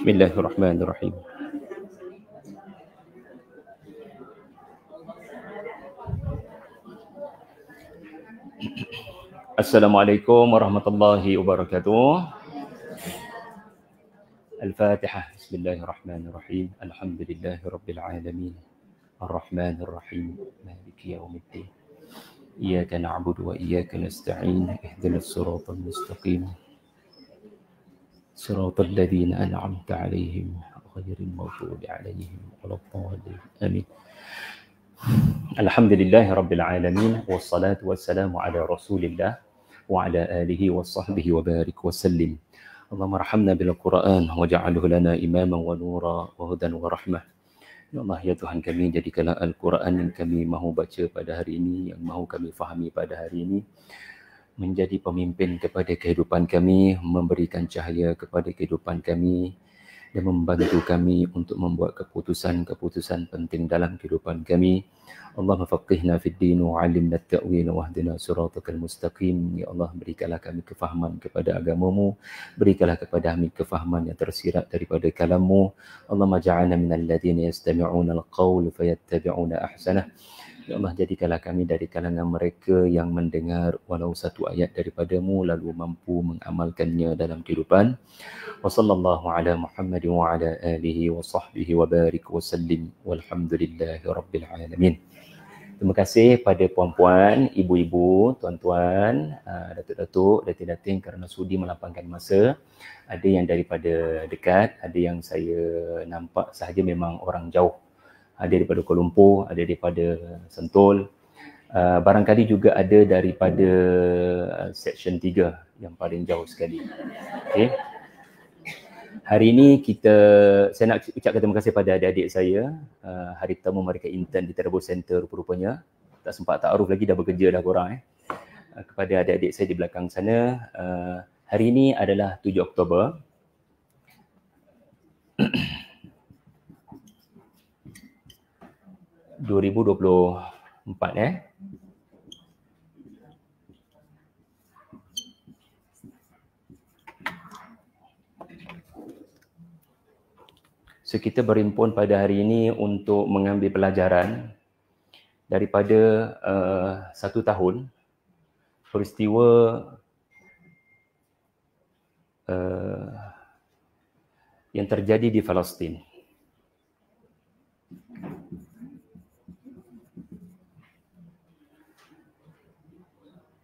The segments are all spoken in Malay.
Bismillahirrahmanirrahim. Assalamualaikum warahmatullahi wabarakatuh. Al-Fatihah. Bismillahirrahmanirrahim. Alhamdulillahi rabbil alamin. Ar-Rahmanir-Rahim. Maliki yaumiddin. Iyyaka na'budu wa iyyaka nasta'in. Ihdinas siratal mustaqim. Siratal ladzina an'amta 'alaihim ghairil maghdubi 'alaihim waladdallin. Amin. Alhamdulillahi rabbil alamin. Wassalatu wassalamu ala Rasulillah wa ala alihi wa sahbihi wa barik wa sallim. Allahumma arhamna bil Qur'an waj'alhu lana imaman wa nura wa hudan wa rahmah. Ya Allah, ya Tuhan kami, jadikanlah Al-Quran yang kami mahu baca pada hari ini, yang mahu kami fahami pada hari ini, menjadi pemimpin kepada kehidupan kami, memberikan cahaya kepada kehidupan kami, dan membantu kami untuk membuat keputusan-keputusan penting dalam kehidupan kami. Allahumma faqihna fid din wa 'allimna at-ta'wil wa hdina siratal mustaqim. Ya Allah, berikanlah kami kefahaman kepada agamamu, berikanlah kepada kami kefahaman yang tersirat daripada kalammu. Allahumma ja'alna minal ladzina yastami'una al-qawl fayattabi'una ahsanah. Ya Allah, jadikanlah kami dari kalangan mereka yang mendengar walau satu ayat daripadamu lalu mampu mengamalkannya dalam kehidupan. Wa sallallahu ala Muhammadin wa ala alihi wa sahbihi wa barik wa sallim walhamdulillahi rabbil alamin. Terima kasih pada puan-puan, ibu-ibu, tuan-tuan, datuk-datuk, datin-datin kerana sudi melapangkan masa. Ada yang daripada dekat, ada yang saya nampak sahaja memang orang jauh. Ada daripada Kuala Lumpur, ada daripada Sentul. Barangkali juga ada daripada Section 3 yang paling jauh sekali. Okay. Hari ini saya nak ucapkan terima kasih pada adik-adik saya. Hari pertama mereka intern di Terabur Center rupanya. Tak sempat ta'aruf lagi, dah bekerja dah korang. Kepada adik-adik saya di belakang sana. Hari ini adalah 7 Oktober. So kita berhimpun pada hari ini untuk mengambil pelajaran daripada 1 tahun peristiwa yang terjadi di Palestin.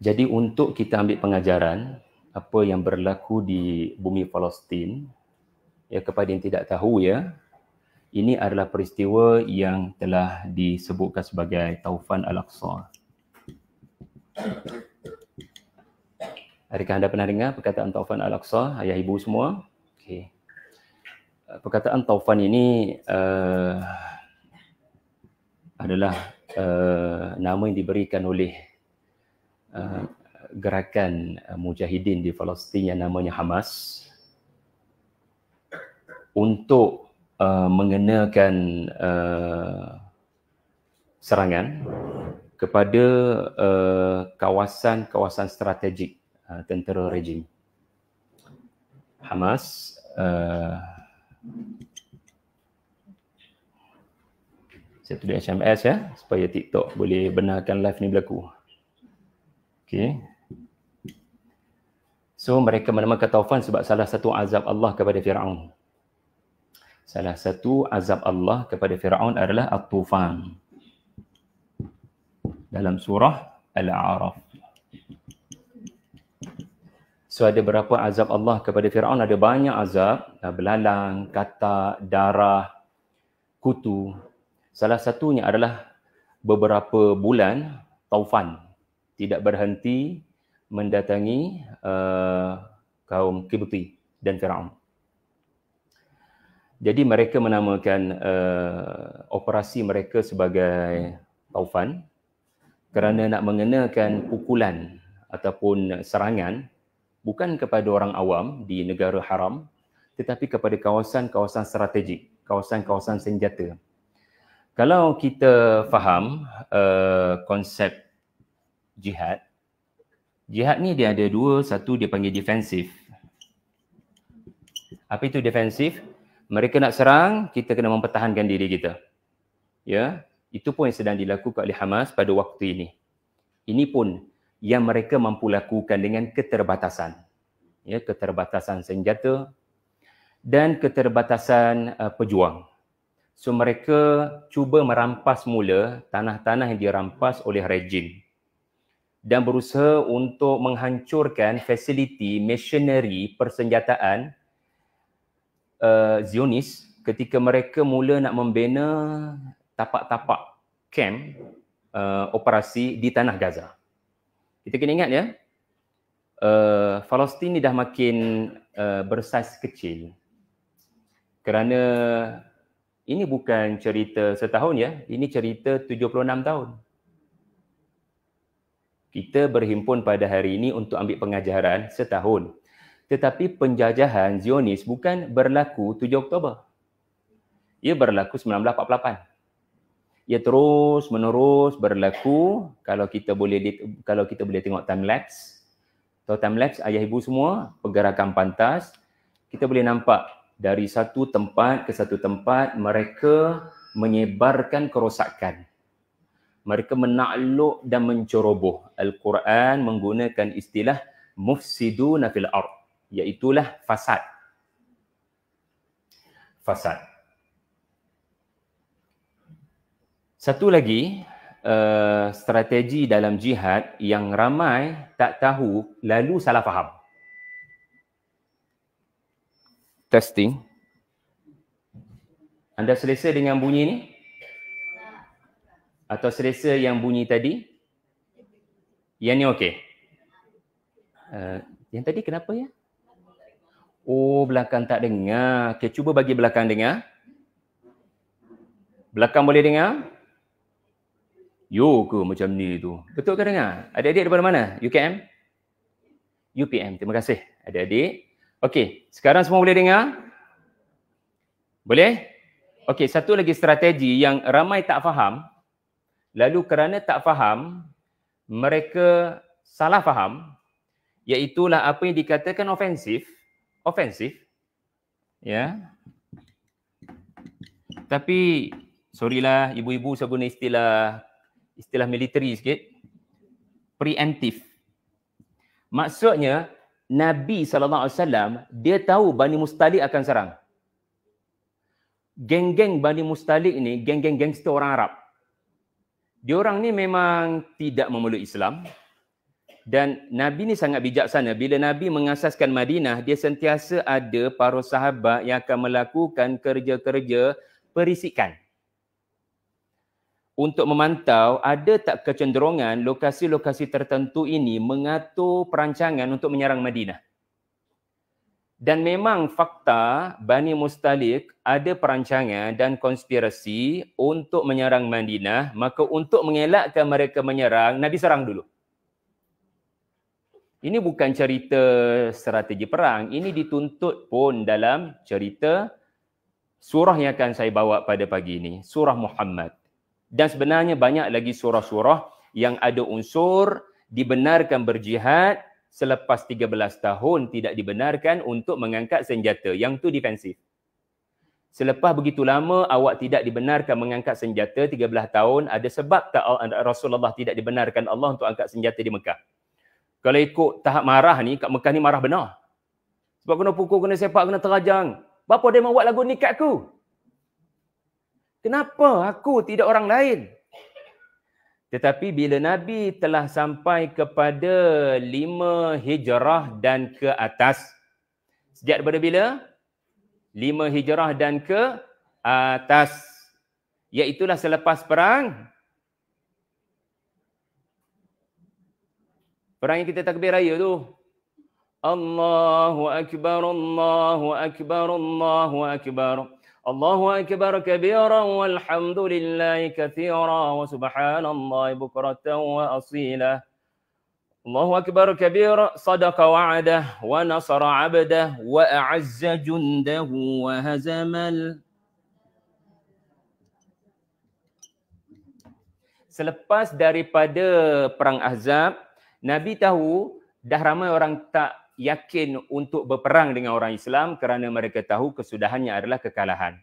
Jadi untuk kita ambil pengajaran apa yang berlaku di bumi Palestin, ya, kepada yang tidak tahu, ya, ini adalah peristiwa yang telah disebutkan sebagai Taufan Al-Aqsa. Adakah anda pernah dengar perkataan Taufan Al-Aqsa, ayah ibu semua? Okay. Perkataan Taufan ini adalah nama yang diberikan oleh gerakan mujahidin di Palestin yang namanya Hamas untuk mengenakan serangan kepada kawasan-kawasan strategik tentera rejim. Hamas saya tulis SMS, ya, supaya TikTok boleh benarkan live ni berlaku. Okay. So mereka menamakan Taufan sebab salah satu azab Allah kepada Firaun. Salah satu azab Allah kepada Firaun adalah At-Tufan. Dalam surah Al-A'raf. So ada berapa azab Allah kepada Firaun? Ada banyak azab. Belalang, katak, darah, kutu. Salah satunya adalah beberapa bulan Taufan tidak berhenti mendatangi kaum Qibti dan Firaun. Jadi mereka menamakan operasi mereka sebagai Taufan kerana nak mengenakan pukulan ataupun serangan bukan kepada orang awam di negara haram, tetapi kepada kawasan-kawasan strategik, kawasan-kawasan senjata. Kalau kita faham konsep jihad ni dia ada dua. Satu dia panggil defensif. Apa itu defensif? Mereka nak serang, kita kena mempertahankan diri kita. Ya, itu pun yang sedang dilakukan oleh Hamas pada waktu ini. Ini pun yang mereka mampu lakukan dengan keterbatasan. Ya, keterbatasan senjata dan keterbatasan pejuang. So mereka cuba merampas mula tanah-tanah yang dirampas oleh rejim dan berusaha untuk menghancurkan fasiliti missionary persenjataan Zionis ketika mereka mula nak membina tapak-tapak camp operasi di tanah Gaza. Kita kena ingat ya, Palestin ni dah makin bersaiz kecil kerana ini bukan cerita setahun ya, ini cerita 76 tahun. Kita berhimpun pada hari ini untuk ambil pengajaran setahun. Tetapi penjajahan Zionis bukan berlaku 7 Oktober. Ia berlaku 1948. Ia terus menerus berlaku. Kalau kita boleh tengok time lapse. Atau time lapse ayah ibu semua, pergerakan pantas, kita boleh nampak dari satu tempat ke satu tempat mereka menyebarkan kerosakan. Mereka menakluk dan menceroboh. Al-Quran menggunakan istilah mufsiduna fil ard, iaitulah fasad. Fasad. Satu lagi strategi dalam jihad yang ramai tak tahu lalu salah faham. Testing. Anda selesa dengan bunyi ni? Atau selesa yang bunyi tadi? Yang ni okey? Yang tadi kenapa ya? Oh, belakang tak dengar. Okay, cuba bagi belakang dengar. Belakang boleh dengar? Yo ke macam ni tu? Betul ke dengar? Adik-adik daripada mana? UKM? UPM. Terima kasih adik-adik. Okey, sekarang semua boleh dengar? Boleh? Okey, satu lagi strategi yang ramai tak faham. Lalu kerana tak faham, mereka salah faham, iaitulah apa yang dikatakan ofensif. Ofensif. Ya. Tapi, sorry lah ibu-ibu saya guna istilah militeri sikit. Preemptif. Maksudnya, Nabi SAW, dia tahu Bani Mustalik akan serang. Geng-geng Bani Mustalik ni, geng-geng gangster orang Arab. Diorang ni memang tidak memeluk Islam. Dan Nabi ni sangat bijaksana. Bila Nabi mengasaskan Madinah, dia sentiasa ada para sahabat yang akan melakukan kerja-kerja perisikan. Untuk memantau ada tak kecenderungan lokasi-lokasi tertentu ini mengatur perancangan untuk menyerang Madinah. Dan memang fakta Bani Mustalik ada perancangan dan konspirasi untuk menyerang Madinah, maka untuk mengelakkan mereka menyerang, Nabi serang dulu. Ini bukan cerita strategi perang, ini dituntut pun dalam cerita surah yang akan saya bawa pada pagi ini, surah Muhammad. Dan sebenarnya banyak lagi surah-surah yang ada unsur dibenarkan berjihad, selepas 13 tahun tidak dibenarkan untuk mengangkat senjata. Yang tu defensif. Selepas begitu lama awak tidak dibenarkan mengangkat senjata 13 tahun, ada sebab tak Rasulullah tidak dibenarkan Allah untuk angkat senjata di Mekah? Kalau ikut tahap marah ni, kat Mekah ni marah benar. Sebab kena pukul, kena sepak, kena terajang. Bapa dia mau buat lagu ni kat aku? Kenapa aku tidak orang lain? Tetapi bila Nabi telah sampai kepada 5 hijrah dan ke atas. Sejak daripada bila? 5 hijrah dan ke atas. Iaitulah selepas perang. Perang yang kita takbir raya tu. Allahu Akbar, Allahu Akbar, Allahu Akbar. Allahu akbar kabiran walhamdulillahi katsira wa subhanallahi bukratan wa asila. Allahu akbar kabira sadaqa wa'adah wa nasara 'abdah wa a'azza jundahu wa hazamal. Selepas daripada perang Ahzab, Nabi tahu dah ramai orang tak yakin untuk berperang dengan orang Islam kerana mereka tahu kesudahannya adalah kekalahan.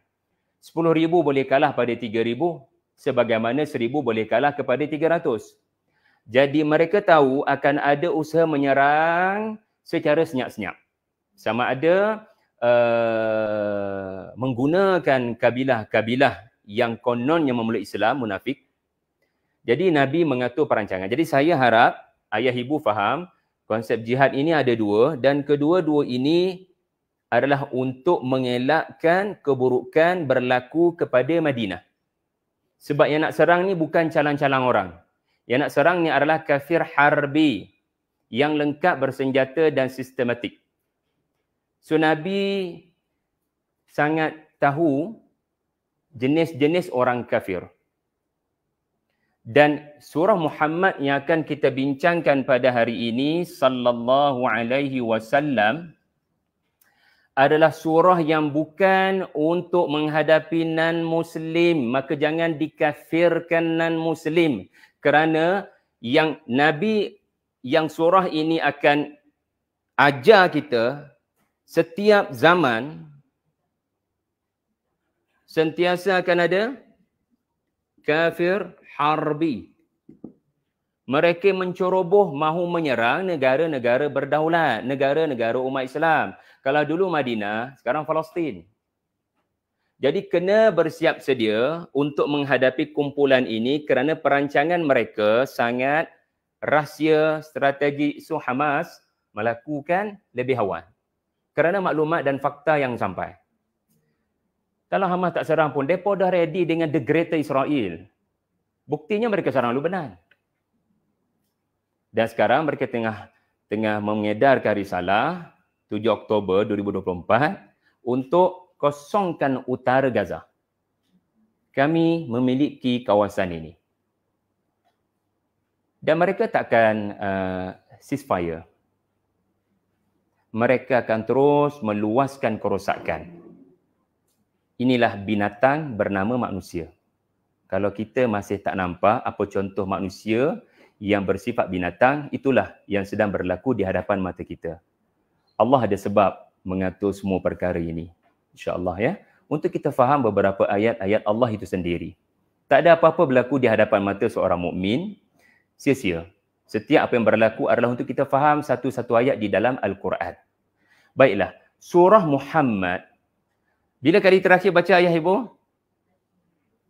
10,000 boleh kalah pada 3,000, sebagaimana 1,000 boleh kalah kepada 300. Jadi mereka tahu akan ada usaha menyerang secara senyap-senyap. Sama ada menggunakan kabilah-kabilah yang kononnya memeluk Islam, munafik. Jadi Nabi mengatur perancangan. Jadi saya harap ayah ibu faham konsep jihad ini ada dua, dan kedua-dua ini adalah untuk mengelakkan keburukan berlaku kepada Madinah. Sebab yang nak serang ni bukan calang-calang orang. Yang nak serang ni adalah kafir harbi yang lengkap bersenjata dan sistematik. So Nabi sangat tahu jenis-jenis orang kafir. Dan surah Muhammad yang akan kita bincangkan pada hari ini sallallahu alaihi wasallam adalah surah yang bukan untuk menghadapi non-muslim, maka jangan dikafirkan non-muslim, kerana yang Nabi yang surah ini akan ajar kita setiap zaman sentiasa akan ada kafir harbi. Mereka menceroboh mahu menyerang negara-negara berdaulat, negara-negara umat Islam. Kalau dulu Madinah, sekarang Palestin. Jadi kena bersiap sedia untuk menghadapi kumpulan ini kerana perancangan mereka sangat rahsia, strategi. So Hamas melakukan lebih awal kerana maklumat dan fakta yang sampai. Kalau Hamas tak serang pun, mereka dah ready dengan the greater Israel. Buktinya mereka serang Lebanon. Dan sekarang mereka tengah mengedarkan risalah 7 Oktober 2024 untuk kosongkan utara Gaza. Kami memiliki kawasan ini. Dan mereka takkan ceasefire. Mereka akan terus meluaskan kerosakan. Inilah binatang bernama manusia. Kalau kita masih tak nampak apa contoh manusia yang bersifat binatang, itulah yang sedang berlaku di hadapan mata kita. Allah ada sebab mengatur semua perkara ini. InsyaAllah ya. Untuk kita faham beberapa ayat-ayat Allah itu sendiri. Tak ada apa-apa berlaku di hadapan mata seorang mukmin sia-sia. Setiap apa yang berlaku adalah untuk kita faham satu-satu ayat di dalam Al-Quran. Baiklah, surah Muhammad. Bila kali terakhir baca ayah ibu?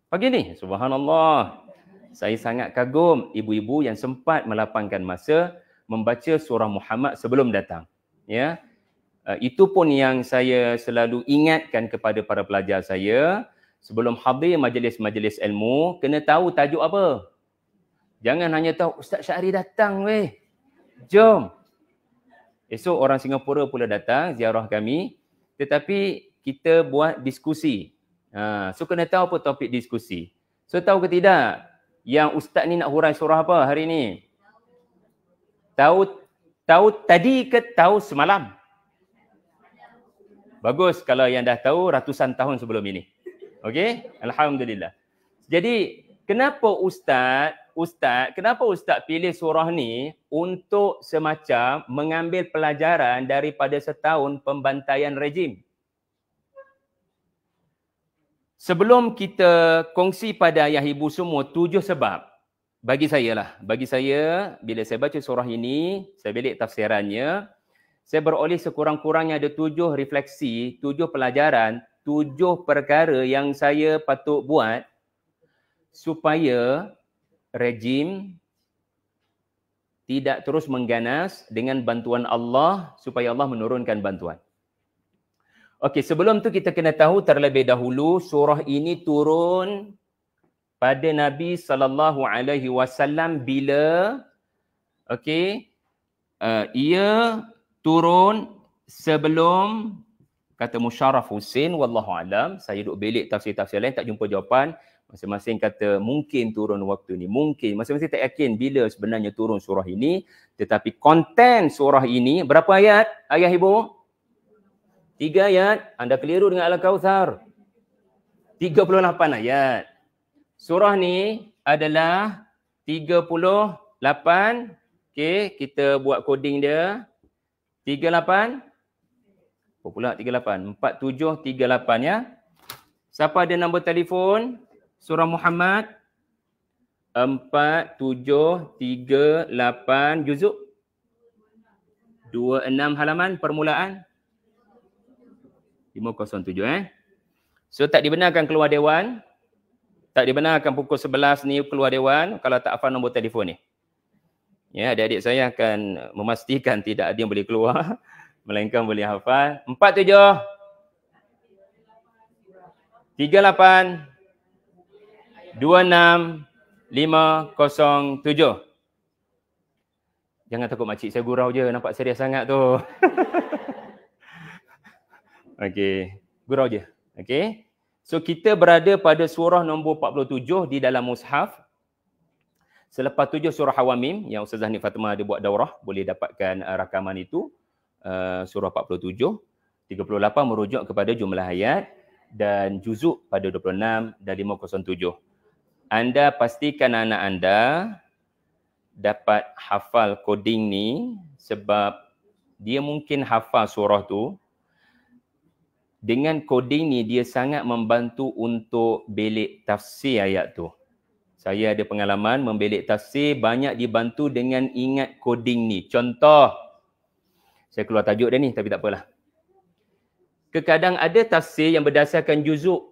Pagi ni, subhanallah. Saya sangat kagum ibu-ibu yang sempat melapangkan masa membaca surah Muhammad sebelum datang. Ya. Itu pun yang saya selalu ingatkan kepada para pelajar saya sebelum hadir majlis-majlis ilmu, kena tahu tajuk apa. Jangan hanya tahu Ustaz Syahri datang weh. Jom. Esok orang Singapura pula datang ziarah kami, tetapi kita buat diskusi. So kena tahu apa topik diskusi. So tahu ke tidak yang ustaz ni nak hurai surah apa hari ni? Tahu tadi ke tahu semalam? Bagus kalau yang dah tahu ratusan tahun sebelum ini. Okey? Alhamdulillah. Jadi kenapa ustaz pilih surah ni untuk semacam mengambil pelajaran daripada setahun pembantaian rejim? Sebelum kita kongsi pada ayah ibu semua 7 sebab. Bagi saya, bila saya baca surah ini, saya belik tafsirannya, saya beroleh sekurang-kurangnya ada 7 refleksi, 7 pelajaran, 7 perkara yang saya patut buat supaya rejim tidak terus mengganas dengan bantuan Allah, supaya Allah menurunkan bantuan. Okey, sebelum tu kita kena tahu terlebih dahulu surah ini turun pada Nabi SAW bila ia turun sebelum kata Musharraf Hussein, wallahu alam, saya duk belik tafsir-tafsir lain tak jumpa jawapan. Masing-masing kata mungkin turun waktu ni, mungkin. Masing-masing tak yakin bila sebenarnya turun surah ini, tetapi konten surah ini berapa ayat ayah ibu? 3 ayat, anda keliru dengan Al-Kautsar. 38 ayat. Surah ni adalah 38. Okey, kita buat coding dia. 38. Apa pula 38? 4738 ya. Siapa ada nombor telefon? Surah Muhammad 4738 juzuk 26 halaman permulaan 507 So tak dibenarkan keluar dewan. Tak dibenarkan pukul 11 ni keluar dewan kalau tak hafal nombor telefon ni. Ya, adik-adik saya akan memastikan tidak ada yang boleh keluar melainkan boleh hafal 47 38 26 507. Jangan takut makcik saya gurau je, nampak serius sangat tu. Okey, gurau je. Okey. So kita berada pada surah nombor 47 di dalam mushaf. Selepas 7 surah Hawamim yang Ustazah Ni Fatimah ada buat daurah, boleh dapatkan rakaman itu. Surah 47, 38 merujuk kepada jumlah ayat dan juzuk pada 26 dan 507. Anda pastikan anak anda dapat hafal coding ni sebab dia mungkin hafal surah tu. Dengan coding ni dia sangat membantu untuk belik tafsir ayat tu. Saya ada pengalaman membelik tafsir banyak dibantu dengan ingat coding ni. Contoh, saya keluar tajuk dah ni tapi tak apalah. Kadang ada tafsir yang berdasarkan juzuk.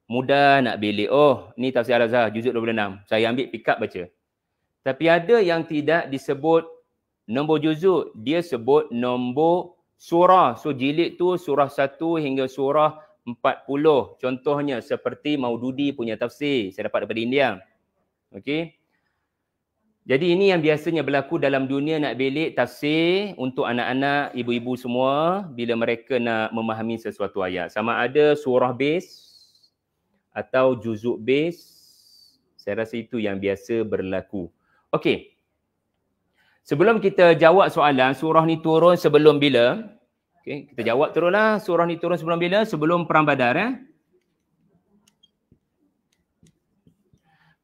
Mudah nak belik. Oh, ni tafsir Al-Azhar juzuk 26. Saya ambil pick up baca. Tapi ada yang tidak disebut nombor juzuk, dia sebut nombor surah. So jilid tu surah 1 hingga surah 40. Contohnya seperti Maududi punya tafsir. Saya dapat daripada India. Okey. Jadi ini yang biasanya berlaku dalam dunia nak belik tafsir untuk anak-anak, ibu-ibu semua bila mereka nak memahami sesuatu ayat. Sama ada surah base atau juzuk base. Saya rasa itu yang biasa berlaku. Okey. Sebelum kita jawab soalan, surah ni turun sebelum bila? Okey, kita jawab teruslah. Surah ni turun sebelum bila? Sebelum Perang Badar.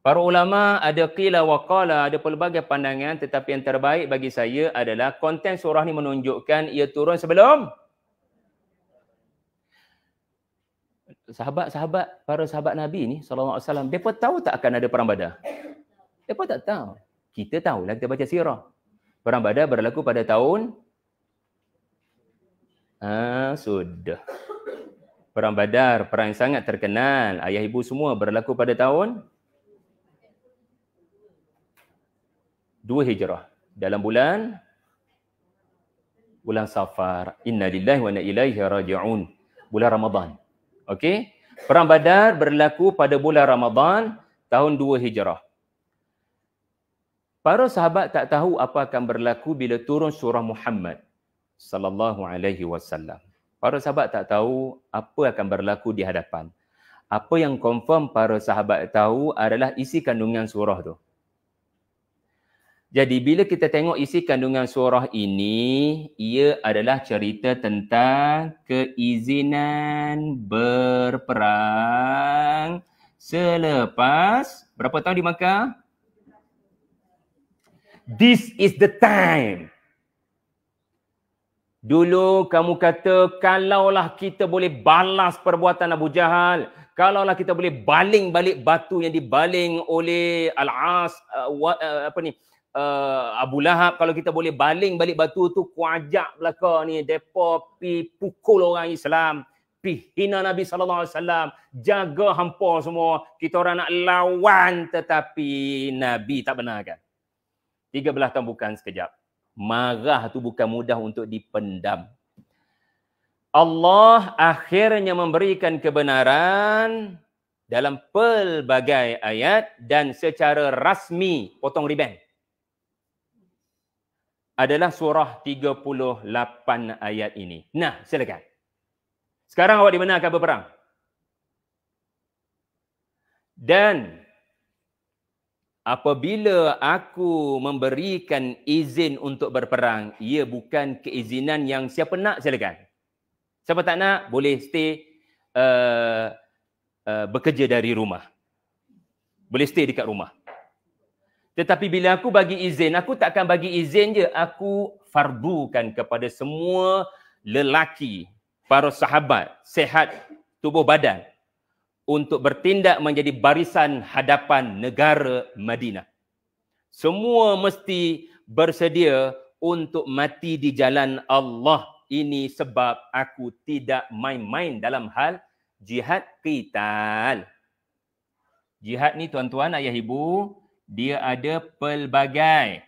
Para ulama ada qila wa qala, ada pelbagai pandangan, tetapi yang terbaik bagi saya adalah konten surah ni menunjukkan ia turun sebelum para sahabat Nabi ni sallallahu alaihi wasallam. Depa tahu tak akan ada Perang Badar? Depa tak tahu. Kita tahulah, kita baca sirah. Perang Badar berlaku pada tahun sudah. Perang Badar, perang yang sangat terkenal. Ayah ibu semua berlaku pada tahun 2 Hijrah. Dalam bulan Safar. Inna lillahi wa inna ilaihi raji'un. Bulan Ramadan. Okey? Perang Badar berlaku pada bulan Ramadan tahun 2 Hijrah. Para sahabat tak tahu apa akan berlaku bila turun surah Muhammad sallallahu alaihi wasallam. Para sahabat tak tahu apa akan berlaku di hadapan. Apa yang confirm para sahabat tahu adalah isi kandungan surah tu. Jadi bila kita tengok isi kandungan surah ini, ia adalah cerita tentang keizinan berperang selepas berapa tahun di Makkah? This is the time. Dulu kamu kata, kalaulah kita boleh balas perbuatan Abu Jahal, kalaulah kita boleh baling balik batu yang dibaling oleh Al-As, Abu Lahab, kalau kita boleh baling balik batu tu, kuajak belaka ni, mereka pi pukul orang Islam, pi hina Nabi SAW, jaga hampa semua, kita orang nak lawan tetapi Nabi tak benarkan. 13 tahun bukan sekejap. Marah tu bukan mudah untuk dipendam. Allah akhirnya memberikan kebenaran dalam pelbagai ayat dan secara rasmi potong riben. Adalah surah 38 ayat ini. Nah, silakan. Sekarang awak dibenarkan berperang. Dan apabila aku memberikan izin untuk berperang, ia bukan keizinan yang siapa nak silakan. Siapa tak nak boleh stay bekerja dari rumah. Boleh stay dekat rumah. Tetapi bila aku bagi izin, aku takkan bagi izin je, aku fardukan kepada semua lelaki, para sahabat, sehat tubuh badan, untuk bertindak menjadi barisan hadapan negara Madinah. Semua mesti bersedia untuk mati di jalan Allah. Ini sebab aku tidak main-main dalam hal jihad qital. Jihad ni tuan-tuan, ayah ibu, dia ada pelbagai.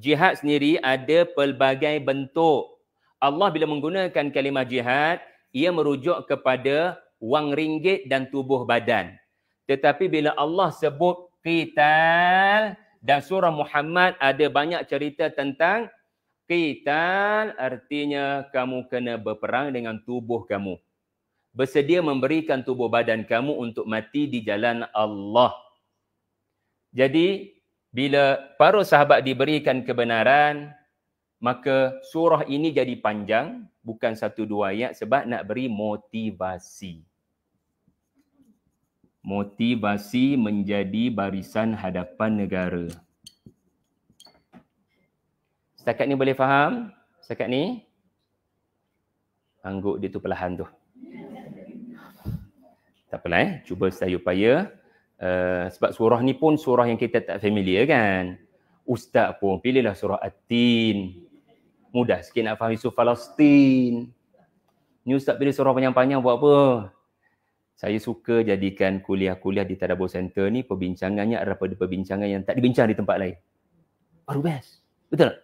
Jihad sendiri ada pelbagai bentuk. Allah bila menggunakan kalimah jihad, ia merujuk kepada wang ringgit dan tubuh badan. Tetapi bila Allah sebut qital dan surah Muhammad ada banyak cerita tentang qital, artinya kamu kena berperang dengan tubuh kamu. Bersedia memberikan tubuh badan kamu untuk mati di jalan Allah. Jadi, bila para sahabat diberikan kebenaran, maka surah ini jadi panjang, bukan 1-2 ayat sebab nak beri motivasi. Motivasi menjadi barisan hadapan negara. Setakat ni boleh faham? Setakat ni? Angguk dia tu perlahan tu. Tak apalah cuba saya upaya. Sebab surah ni pun surah yang kita tak familiar kan. Ustaz pun pilihlah surah At-Tin. Mudah sikit nak faham isu Palestin. Ni ustaz pilih surah panjang-panjang buat apa? Saya suka jadikan kuliah-kuliah di Tadabbur Center ni perbincangannya adalah perbincangan yang tak dibincang di tempat lain. Baru best. Betul tak?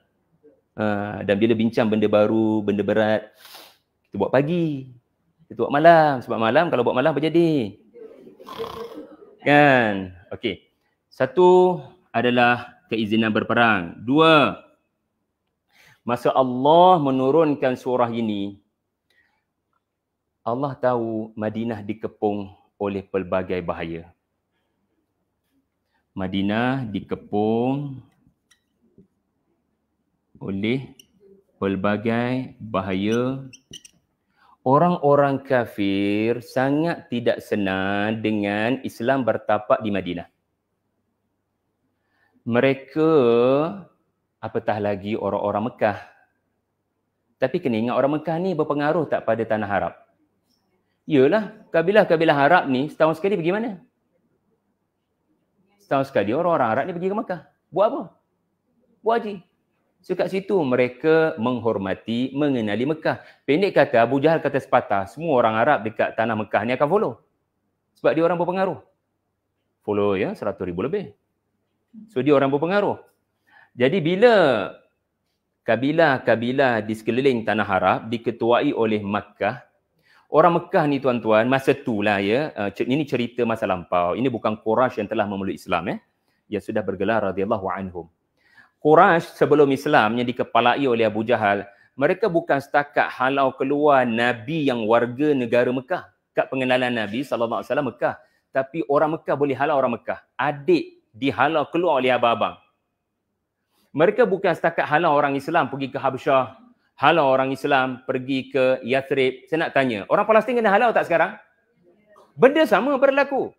Dan bila bincang benda baru, benda berat, kita buat pagi. Kita buat malam. Sebab malam kalau buat malam apa jadi? Kan? Okey. 1 adalah keizinan berperang. 2, masa Allah menurunkan surah ini, Allah tahu Madinah dikepung oleh pelbagai bahaya. Madinah dikepung oleh pelbagai bahaya. Orang-orang kafir sangat tidak senang dengan Islam bertapak di Madinah. Mereka, apatah lagi orang-orang Mekah. Tapi kena ingat orang Mekah ni berpengaruh tak pada tanah Arab? Yalah, kabilah-kabilah Arab ni setahun sekali pergi mana? Setahun sekali orang-orang Arab ni pergi ke Mekah. Buat apa? Buat haji. So kat situ mereka menghormati, mengenali Mekah. Pendek kata, Abu Jahal kata sepatah, semua orang Arab dekat tanah Mekah ni akan follow. Sebab dia orang berpengaruh. Follow ya, 100,000 lebih. So dia orang berpengaruh. Jadi bila kabilah-kabilah di sekeliling tanah Arab diketuai oleh Makkah, orang Mekah ni tuan-tuan, masa itulah ya, ini cerita masa lampau. Ini bukan Quraisy yang telah memeluk Islam yang sudah bergelar radhiyallahu anhum. Quraisy sebelum Islam yang dikepalai oleh Abu Jahal, mereka bukan setakat halau keluar Nabi yang warga negara Mekah, kat pengenalan Nabi SAW Mekah. Tapi orang Mekah boleh halau orang Mekah. Adik dihalau keluar oleh abang-abang. Mereka bukan setakat halau orang Islam pergi ke Habsyah, halau orang Islam pergi ke Yathrib. Saya nak tanya, orang Palestin kena halau tak sekarang? Benda sama berlaku.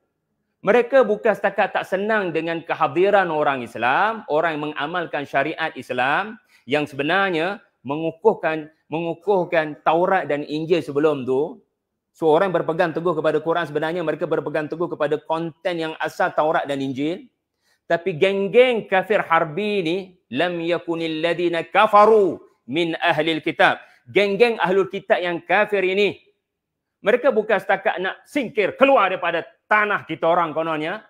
Mereka bukan setakat tak senang dengan kehadiran orang Islam, orang yang mengamalkan syariat Islam yang sebenarnya mengukuhkan Taurat dan Injil sebelum tu. So orang yang berpegang teguh kepada Quran sebenarnya mereka berpegang teguh kepada konten yang asal Taurat dan Injil. Tapi geng-geng kafir harbi ni, lam yakunil ladina kafaru min ahlil kitab. Geng-geng ahlul kitab yang kafir ini, mereka bukan setakat nak singkir, keluar daripada tanah kita orang kononnya,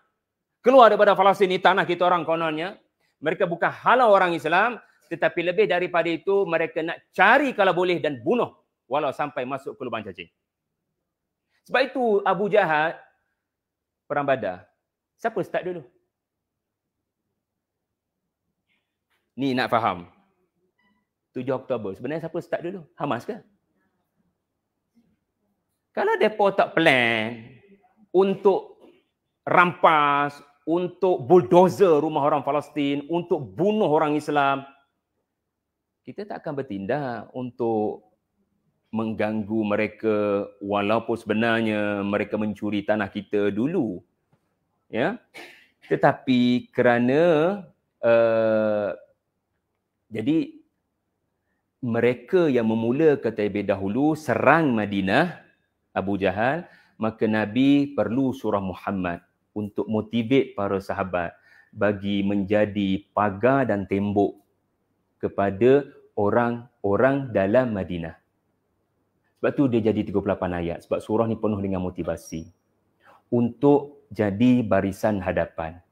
keluar daripada Palestin ini tanah kita orang kononnya. Mereka bukan halau orang Islam, tetapi lebih daripada itu mereka nak cari kalau boleh dan bunuh walau sampai masuk ke lubang cacing. Sebab itu Abu Jahal perang Badar. Siapa start dulu? Ni nak faham. 7 Oktober. Sebenarnya siapa start dulu? Hamas ke? Kalau mereka tak plan untuk rampas, untuk bulldozer rumah orang Palestin, untuk bunuh orang Islam, kita tak akan bertindak untuk mengganggu mereka walaupun sebenarnya mereka mencuri tanah kita dulu. Ya. Tetapi kerana Jadi mereka yang memulakan terlebih dahulu serang Madinah, Abu Jahal, maka Nabi perlu surah Muhammad untuk motivate para sahabat bagi menjadi pagar dan tembok kepada orang-orang dalam Madinah. Sebab tu dia jadi 38 ayat. Sebab surah ni penuh dengan motivasi untuk jadi barisan hadapan.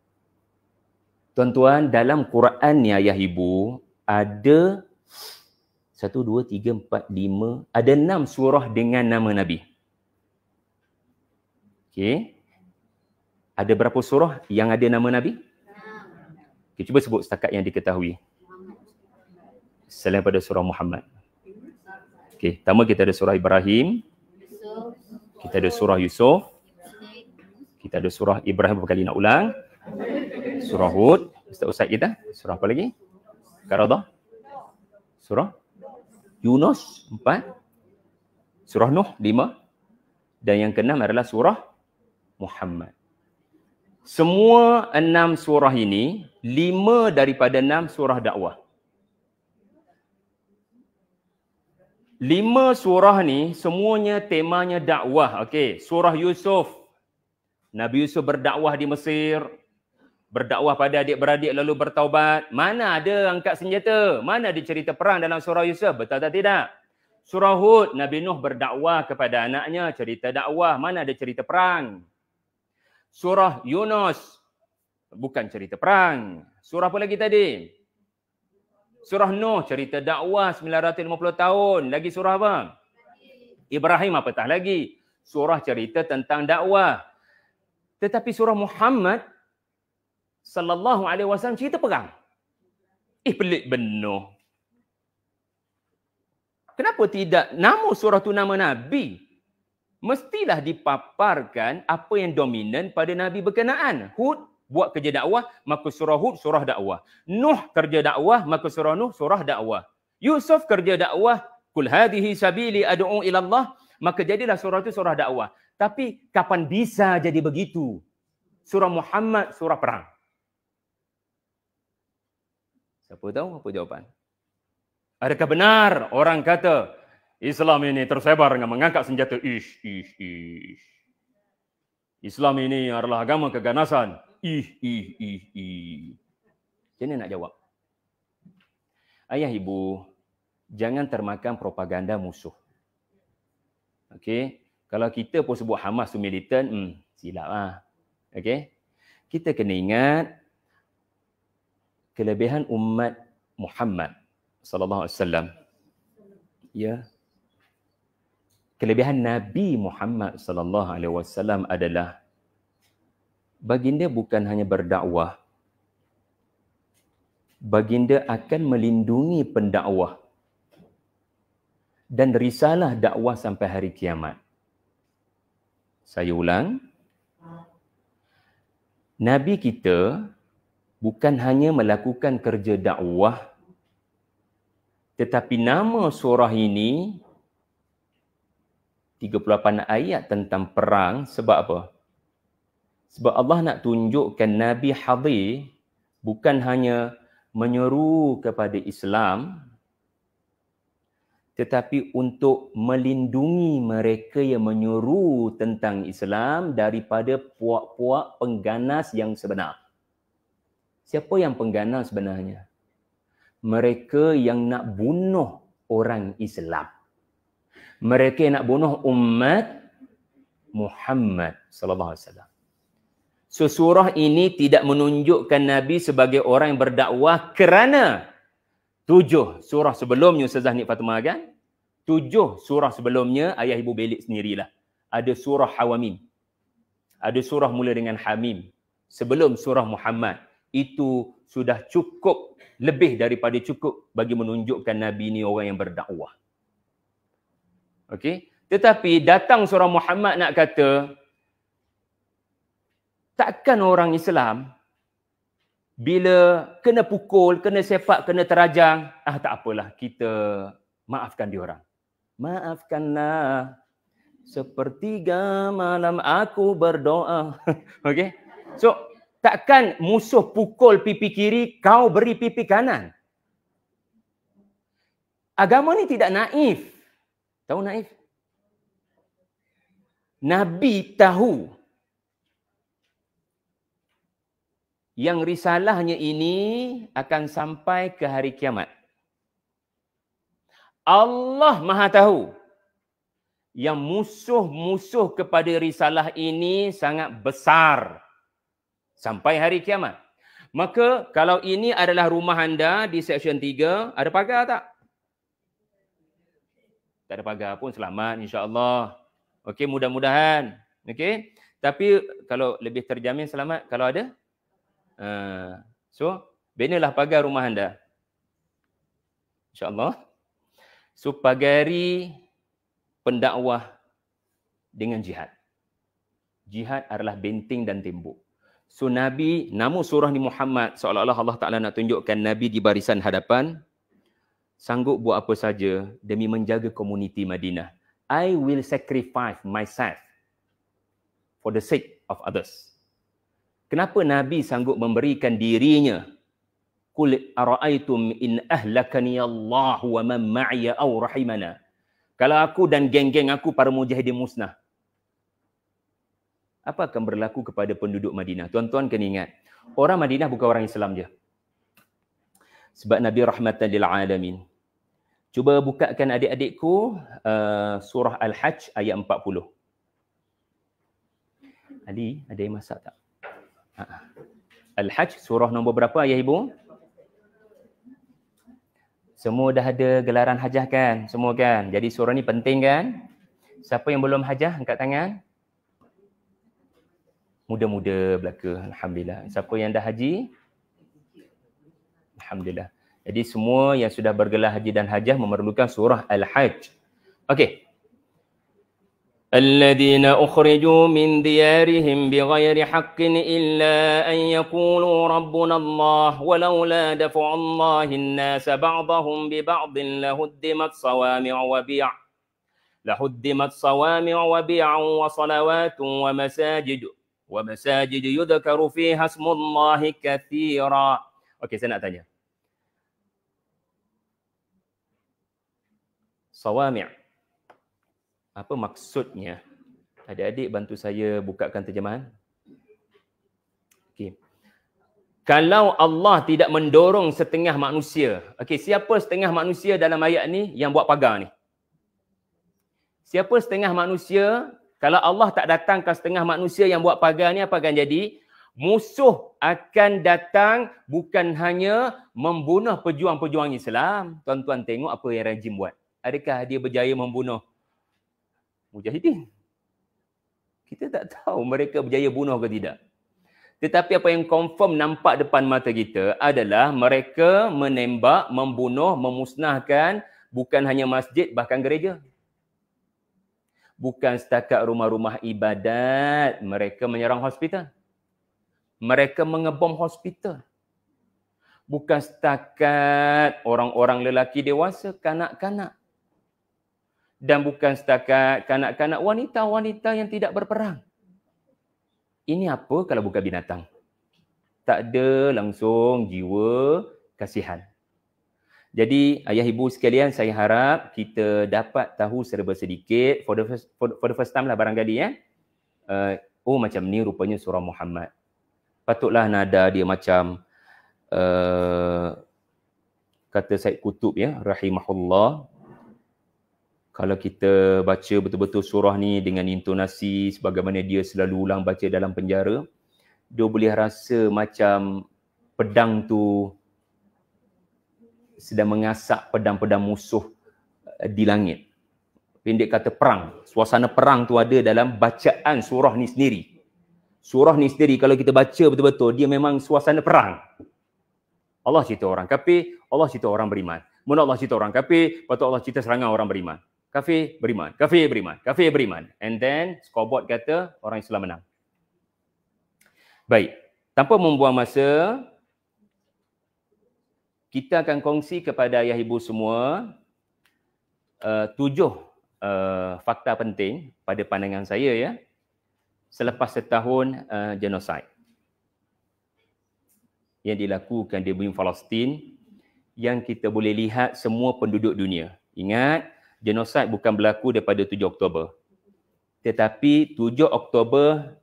Tuan-tuan, dalam Quran ni ayah ibu, ada 1, 2, 3, 4, 5, ada 6 surah dengan nama Nabi. Okey. Ada berapa surah yang ada nama Nabi? Okay, cuba sebut setakat yang diketahui. Selain pada surah Muhammad. Okey, pertama kita ada surah Ibrahim. Kita ada surah Yusuf. Kita ada surah Ibrahim, berapa kali nak ulang? Surah Hud. Ustaz kita. Surah apa lagi? Qaradah. Surah Yunus 4. Surah Nuh 5. Dan yang ke-6 adalah surah Muhammad. Semua 6 surah ini, 5 daripada 6 surah dakwah. 5 surah ni semuanya temanya dakwah. Okey, surah Yusuf. Nabi Yusuf berdakwah di Mesir, berdakwah pada adik-beradik lalu bertaubat. Mana ada angkat senjata? Mana ada cerita perang dalam surah Yusuf? Betul atau tidak? Surah Hud, Nabi Nuh berdakwah kepada anaknya, cerita dakwah. Mana ada cerita perang? Surah Yunus, bukan cerita perang. Surah apa lagi tadi? Surah Nuh, cerita dakwah 950 tahun. Lagi surah apa? Ibrahim, apatah lagi? Surah cerita tentang dakwah. Tetapi surah Muhammad sallallahu alaihi wasallam cerita perang. Pelik benar. Kenapa tidak nama surah tu nama Nabi? Mestilah dipaparkan apa yang dominan pada Nabi berkenaan. Hud buat kerja dakwah, maka surah Hud surah dakwah. Nuh kerja dakwah, maka surah Nuh surah dakwah. Yusuf kerja dakwah, kul hadhihi sabili ad'u ila Allah, maka jadilah surah itu surah dakwah. Tapi kapan bisa jadi begitu? Surah Muhammad surah perang. Siapa tahu apa jawapan? Adakah benar orang kata Islam ini tersebar dengan mengangkat senjata? Islam ini adalah agama keganasan. Macam mana nak jawab? Ayah ibu, jangan termakan propaganda musuh. Okey, kalau kita pun sebut Hamas tu militan, silap lah. Okey, kita kena ingat kelebihan umat Muhammad sallallahu alaihi wasallam. Ya. Kelebihan Nabi Muhammad sallallahu alaihi wasallam adalah baginda bukan hanya berdakwah. Baginda akan melindungi pendakwah dan risalah dakwah sampai hari kiamat. Saya ulang. Nabi kita bukan hanya melakukan kerja dakwah, tetapi nama surah ini 38 ayat tentang perang. Sebab apa? Sebab Allah nak tunjukkan Nabi hadir bukan hanya menyeru kepada Islam, tetapi untuk melindungi mereka yang menyeru tentang Islam daripada puak-puak pengganas yang sebenar. Siapa yang pengganas sebenarnya? Mereka yang nak bunuh orang Islam. Mereka yang nak bunuh umat Muhammad sallallahu alaihi wasallam. So surah ini tidak menunjukkan Nabi sebagai orang yang berdakwah kerana 7 surah sebelumnya Ustazah Nik Fatimah kan? 7 surah sebelumnya ayah ibu belik sendirilah. Ada surah Hawamim. Ada surah mula dengan Hamim. Sebelum surah Muhammad. Itu sudah cukup, lebih daripada cukup bagi menunjukkan Nabi ini orang yang berdakwah. Okey, tetapi datang surah Muhammad nak kata takkan orang Islam bila kena pukul, kena sepak, kena terajang, tak apalah, kita maafkan diorang. Maafkanlah sepertiga malam aku berdoa. Okey. So Takkan musuh pukul pipi kiri, kau beri pipi kanan. Agama ni tidak naif. Tahu naif? Nabi tahu yang risalahnya ini akan sampai ke hari kiamat. Allah Maha tahu yang musuh-musuh kepada risalah ini sangat besar sampai hari kiamat. Maka kalau ini adalah rumah anda di Seksyen 3, ada pagar tak? Tak ada pagar pun selamat insya-Allah. Okey, mudah-mudahan. Okey. Tapi kalau lebih terjamin selamat kalau ada. So, binalah pagar rumah anda. InsyaAllah. So, pagari pendakwah dengan jihad. Jihad adalah benteng dan tembok. So, Nabi, nama surah ni Muhammad, seolah-olah Allah Ta'ala nak tunjukkan Nabi di barisan hadapan, sanggup buat apa saja demi menjaga komuniti Madinah. I will sacrifice myself for the sake of others. Kenapa Nabi sanggup memberikan dirinya? Qul ara'aytum in ahlakani Allah wa man ma'iya aw rahimana. Kalau aku dan geng-geng aku para mujahidin musnah, apa akan berlaku kepada penduduk Madinah? Tuan-tuan kena ingat, orang Madinah bukan orang Islam je. Sebab Nabi rahmatan lil alamin. Cuba bukakan adik-adikku surah Al-Hajj ayat 40. Ali, ada yang masak tak? Al-Hajj surah nombor berapa ayah ibu? Semua dah ada gelaran hajah kan? Semua kan? Jadi surah ni penting kan? Siapa yang belum hajah angkat tangan? Muda-muda belaka. Alhamdulillah. Siapa yang dah haji? Alhamdulillah. Jadi semua yang sudah bergelar haji dan hajah memerlukan surah Al-Hajj. Okey. الذين أخرجوا من ديارهم بغير حق إلا أن يقولوا ربنا الله ولولا دفع الله الناس بعضهم ببعض لهدمت صوامع وبيع وصلوات ومساجد يذكر فيها اسم الله كثيرا. Okey, saya nak tanya. Sawami'. Apa maksudnya? Adik-adik bantu saya bukakan terjemahan. Okey. Kalau Allah tidak mendorong setengah manusia. Okey, siapa setengah manusia dalam ayat ni yang buat pagar ni? Siapa setengah manusia? Kalau Allah tak datangkan setengah manusia yang buat pagar ni, apa akan jadi? Musuh akan datang bukan hanya membunuh pejuang-pejuang Islam. Tuan-tuan tengok apa yang rejim buat. Adakah dia berjaya membunuh mujahidin? Kita tak tahu mereka berjaya bunuh ke tidak. Tetapi apa yang confirm nampak depan mata kita adalah mereka menembak, membunuh, memusnahkan bukan hanya masjid, bahkan gereja. Bukan setakat rumah-rumah ibadat, mereka menyerang hospital. Mereka mengebom hospital. Bukan setakat orang-orang lelaki dewasa, kanak-kanak. Dan bukan setakat kanak-kanak, wanita-wanita yang tidak berperang. Ini apa kalau bukan binatang? Tak ada langsung jiwa kasihan. Jadi ayah ibu sekalian, saya harap kita dapat tahu serba sedikit for the first time lah barangkali ya. Oh macam ni rupanya surah Muhammad. Patutlah nada dia macam kata Said Qutb ya, rahimahullah. Kalau kita baca betul-betul surah ni dengan intonasi sebagaimana dia selalu ulang baca dalam penjara, dia boleh rasa macam pedang tu sedang mengasak pedang-pedang musuh di langit. Pendek kata perang. Suasana perang tu ada dalam bacaan surah ni sendiri. Surah ni sendiri kalau kita baca betul-betul, dia memang suasana perang. Allah cerita orang kafir, Allah cerita orang beriman. Mula Allah cerita orang kafir, patut Allah cerita serangan orang beriman. Kafir beriman, kafir beriman, kafir beriman. And then scoreboard kata orang Islam menang. Baik, tanpa membuang masa, kita akan kongsi kepada ayah ibu semua 7 fakta penting pada pandangan saya ya, selepas setahun genosid. yang dilakukan di bumi Palestin yang kita boleh lihat semua penduduk dunia. Ingat, genosid bukan berlaku daripada 7 Oktober. Tetapi 7 Oktober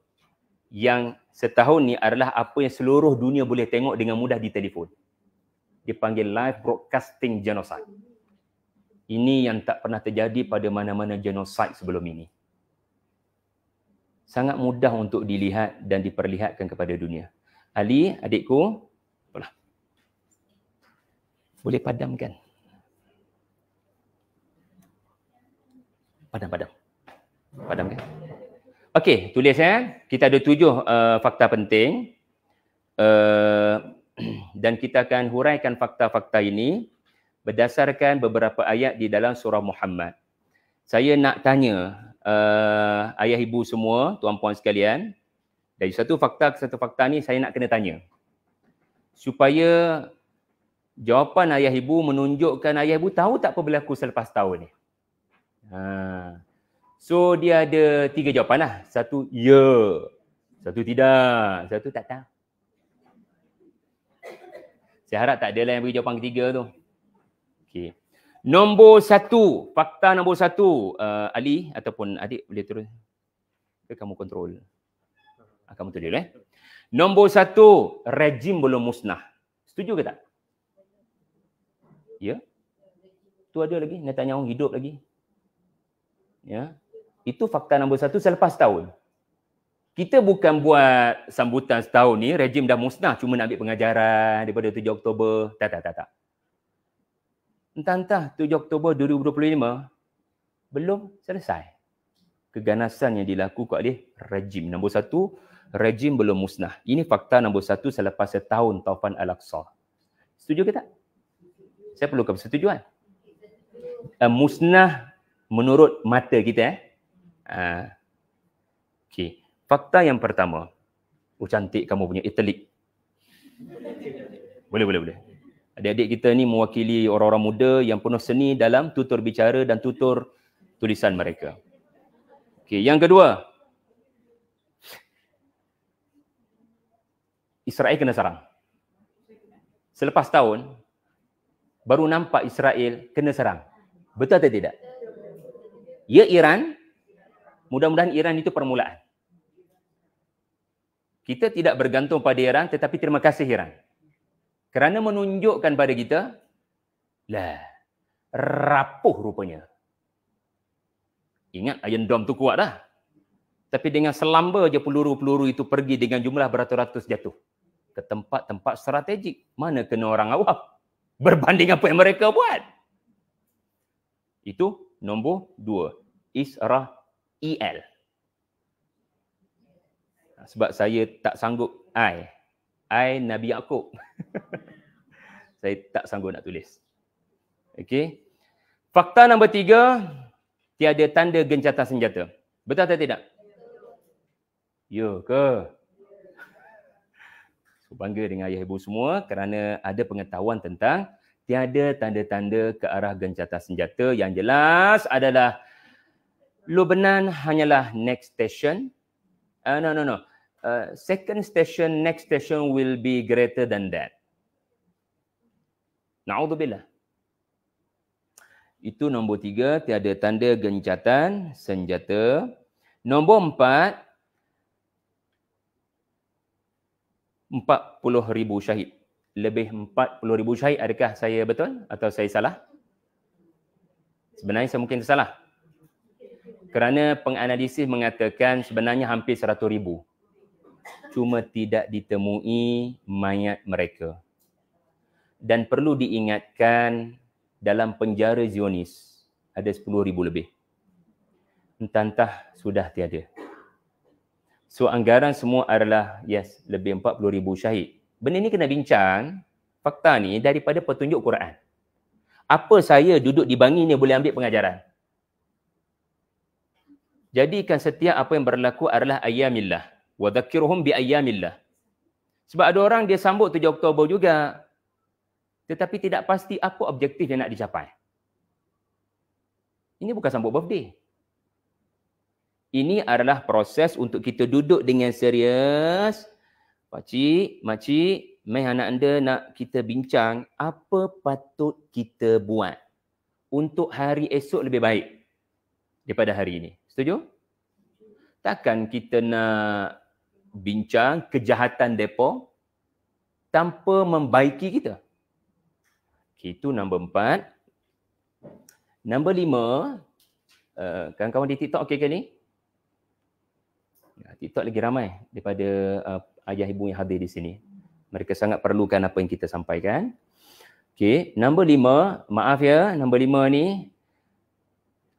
yang setahun ni adalah apa yang seluruh dunia boleh tengok dengan mudah di telefon. Dipanggil live broadcasting genocide. Ini yang tak pernah terjadi pada mana-mana genosid sebelum ini. Sangat mudah untuk dilihat dan diperlihatkan kepada dunia. Ali, adikku, apalah. Boleh padamkan. Padamkan. Okey, tulis ya. Kita ada 7 fakta penting. Dan kita akan huraikan fakta-fakta ini berdasarkan beberapa ayat di dalam surah Muhammad. Saya nak tanya ayah ibu semua, tuan-puan sekalian, dari satu fakta ke satu fakta ni saya nak kena tanya. Supaya jawapan ayah ibu menunjukkan ayah ibu tahu tak apa berlaku selepas tahun ni. So dia ada 3 jawapan lah. Satu ya, satu tidak, satu tak tahu. Saya harap tak adalah yang beri jawapan ketiga tu. Okey. Nombor 1, fakta nombor 1, Ali ataupun adik boleh turun. Ke kamu kontrol? Kamu tulis Nombor 1, rejim belum musnah. Setuju ke tak? Ya? Tu ada lagi, Netanyahu hidup lagi. Ya. Itu fakta nombor 1 selepas tahun. Kita bukan buat sambutan setahun ni, rejim dah musnah, cuma nak ambil pengajaran daripada 7 Oktober. Tak. Entah 7 Oktober 2025 belum selesai. Keganasan yang dilakukan oleh rejim. Nombor 1, rejim belum musnah. Ini fakta nombor 1 selepas setahun Taufan Al-Aqsa. Setuju ke tak? Saya perlukan persetujuan. Musnah menurut mata kita. Okey. Fakta yang pertama. Cantik kamu punya italic. Boleh. Adik-adik kita ni mewakili orang-orang muda yang penuh seni dalam tutur bicara dan tutur tulisan mereka. Okey, yang kedua. Israel kena serang. Selepas tahun, baru nampak Israel kena serang. Betul atau tidak? Ya, Iran. Mudah-mudahan Iran itu permulaan. Kita tidak bergantung pada Iran, tetapi terima kasih Iran. Kerana menunjukkan pada kita, rapuh rupanya. Ingat Iron Dome tu kuat dah. Tapi dengan selamba je peluru-peluru itu pergi dengan jumlah beratus-ratus jatuh. Ke tempat-tempat strategik. Mana kena orang awam. Berbanding apa yang mereka buat. Itu nombor 2. Israel. Sebab saya tak sanggup. I Nabi Yaakob. Saya tak sanggup nak tulis. Okey. Fakta nombor 3, tiada tanda gencatan senjata. Betul atau tidak? Ya ke? So, bangga dengan ayah ibu semua kerana ada pengetahuan tentang tiada tanda-tanda ke arah gencatan senjata. Yang jelas adalah Lubnan hanyalah next station. No. Second station, next station will be greater than that. Na'udzubillah. Itu nombor 3, tiada tanda gencatan senjata. Nombor 4, 40,000 syahid. Lebih 40,000 syahid, adakah saya betul atau saya salah? Sebenarnya saya mungkin salah. Kerana penganalisis mengatakan sebenarnya hampir 100,000. Cuma tidak ditemui mayat mereka. Dan perlu diingatkan dalam penjara Zionis ada 10,000 lebih. Entah sudah tiada. So anggaran semua adalah lebih 40,000 syahid. Benda ni kena bincang, fakta ni daripada petunjuk Quran. Apa saya duduk di bangi ni boleh ambil pengajaran? Jadikan setiap apa yang berlaku adalah ayyamillah. Wa dzakirhum bi ayyamillah. Sebab ada orang dia sambut 7 Oktober juga. Tetapi tidak pasti apa objektif yang nak dicapai. Ini bukan sambut birthday. Ini adalah proses untuk kita duduk dengan serius. Pakcik, makcik, mai anak anda nak kita bincang apa patut kita buat untuk hari esok lebih baik daripada hari ini. Setuju? Takkan kita nak bincang kejahatan depa tanpa membaiki kita. Itu nombor 4. Nombor 5, kawan-kawan di TikTok okey ke ni? TikTok lagi ramai daripada ayah ibu yang hadir di sini. Mereka sangat perlukan apa yang kita sampaikan. Okey, nombor 5, maaf ya, nombor 5 ni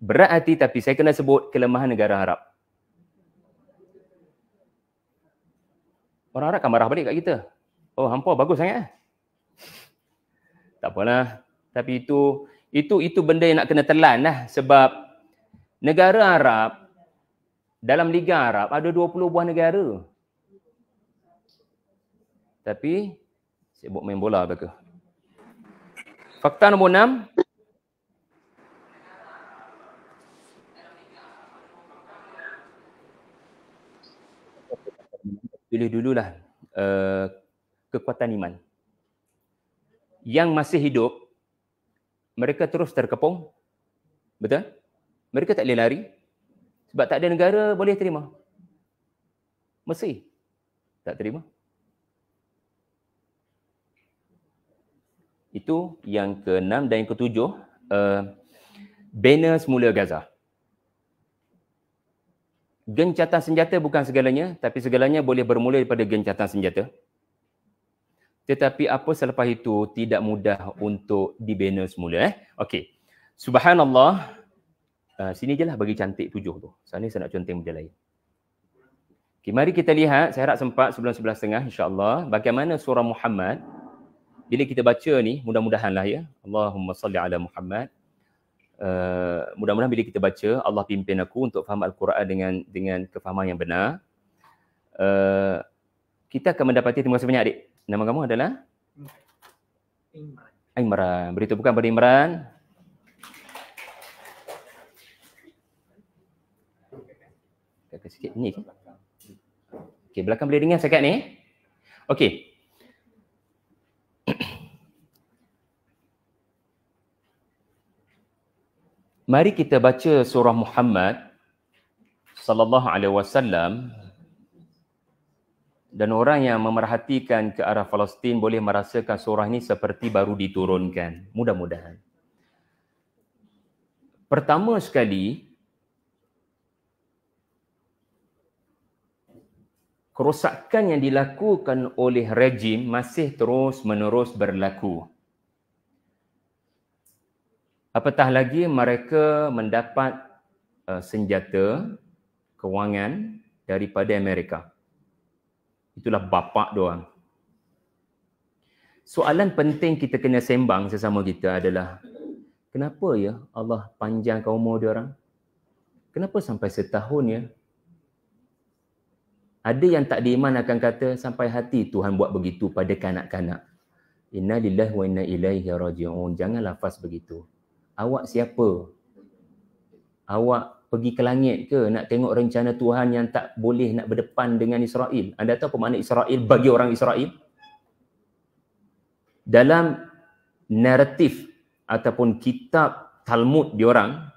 berat hati tapi saya kena sebut kelemahan negara Arab. Orang Arab akan marah balik kat kita. Oh, hampa bagus sangat. Tak apalah. Tapi itu benda yang nak kena telan lah. Sebab negara Arab, dalam Liga Arab ada 20 buah negara. Tapi sibuk main bola ke? Fakta nombor 6. Pilih dululah kekuatan iman. Yang masih hidup, mereka terus terkepung. Betul? Mereka tak boleh lari. Sebab tak ada negara boleh terima. Mesir tak terima. Itu yang ke-6 dan yang ke-7. Banner semula Gaza. Gencatan senjata bukan segalanya, tapi segalanya boleh bermula daripada gencatan senjata. Tetapi apa selepas itu tidak mudah untuk dibina semula. Okey. Subhanallah. Sini je lah bagi cantik 7 tu. Sana saya nak conteng benda lain. Okay, mari kita lihat, saya harap sempat sebelum 11.30 insya-Allah, bagaimana surah Muhammad bila kita baca ni, mudah-mudahanlah ya. Allahumma salli ala Muhammad. Mudah-mudahan bila kita baca, Allah pimpin aku untuk faham Al-Quran dengan kefahaman yang benar. Kita akan mendapati, terima kasih banyak adik. Nama kamu adalah? Imran. Beri tepukan pada Imran. Kakak sikit ni. Okey, belakang boleh dengar sekat ni? Okey. Mari kita baca surah Muhammad sallallahu alaihi wasallam, dan orang yang memerhatikan ke arah Palestin boleh merasakan surah ini seperti baru diturunkan. Mudah-mudahan. Pertama sekali, kerosakan yang dilakukan oleh rejim masih terus-menerus berlaku. Apatah lagi mereka mendapat senjata kewangan daripada Amerika. Itulah bapak doang. Soalan penting kita kena sembang sesama kita adalah, kenapa ya Allah panjangkan umur dia orang? Kenapa sampai setahun ya? Ada yang tak diiman akan kata, sampai hati Tuhan buat begitu pada kanak-kanak. Inna lillahi wa inna ilaihi raji'un. Jangan lafaz begitu. Awak siapa? Awak pergi ke langit ke nak tengok rencana Tuhan yang tak boleh nak berdepan dengan Israel? Anda tahu apa makna Israel bagi orang Israel? Dalam naratif ataupun kitab Talmud diorang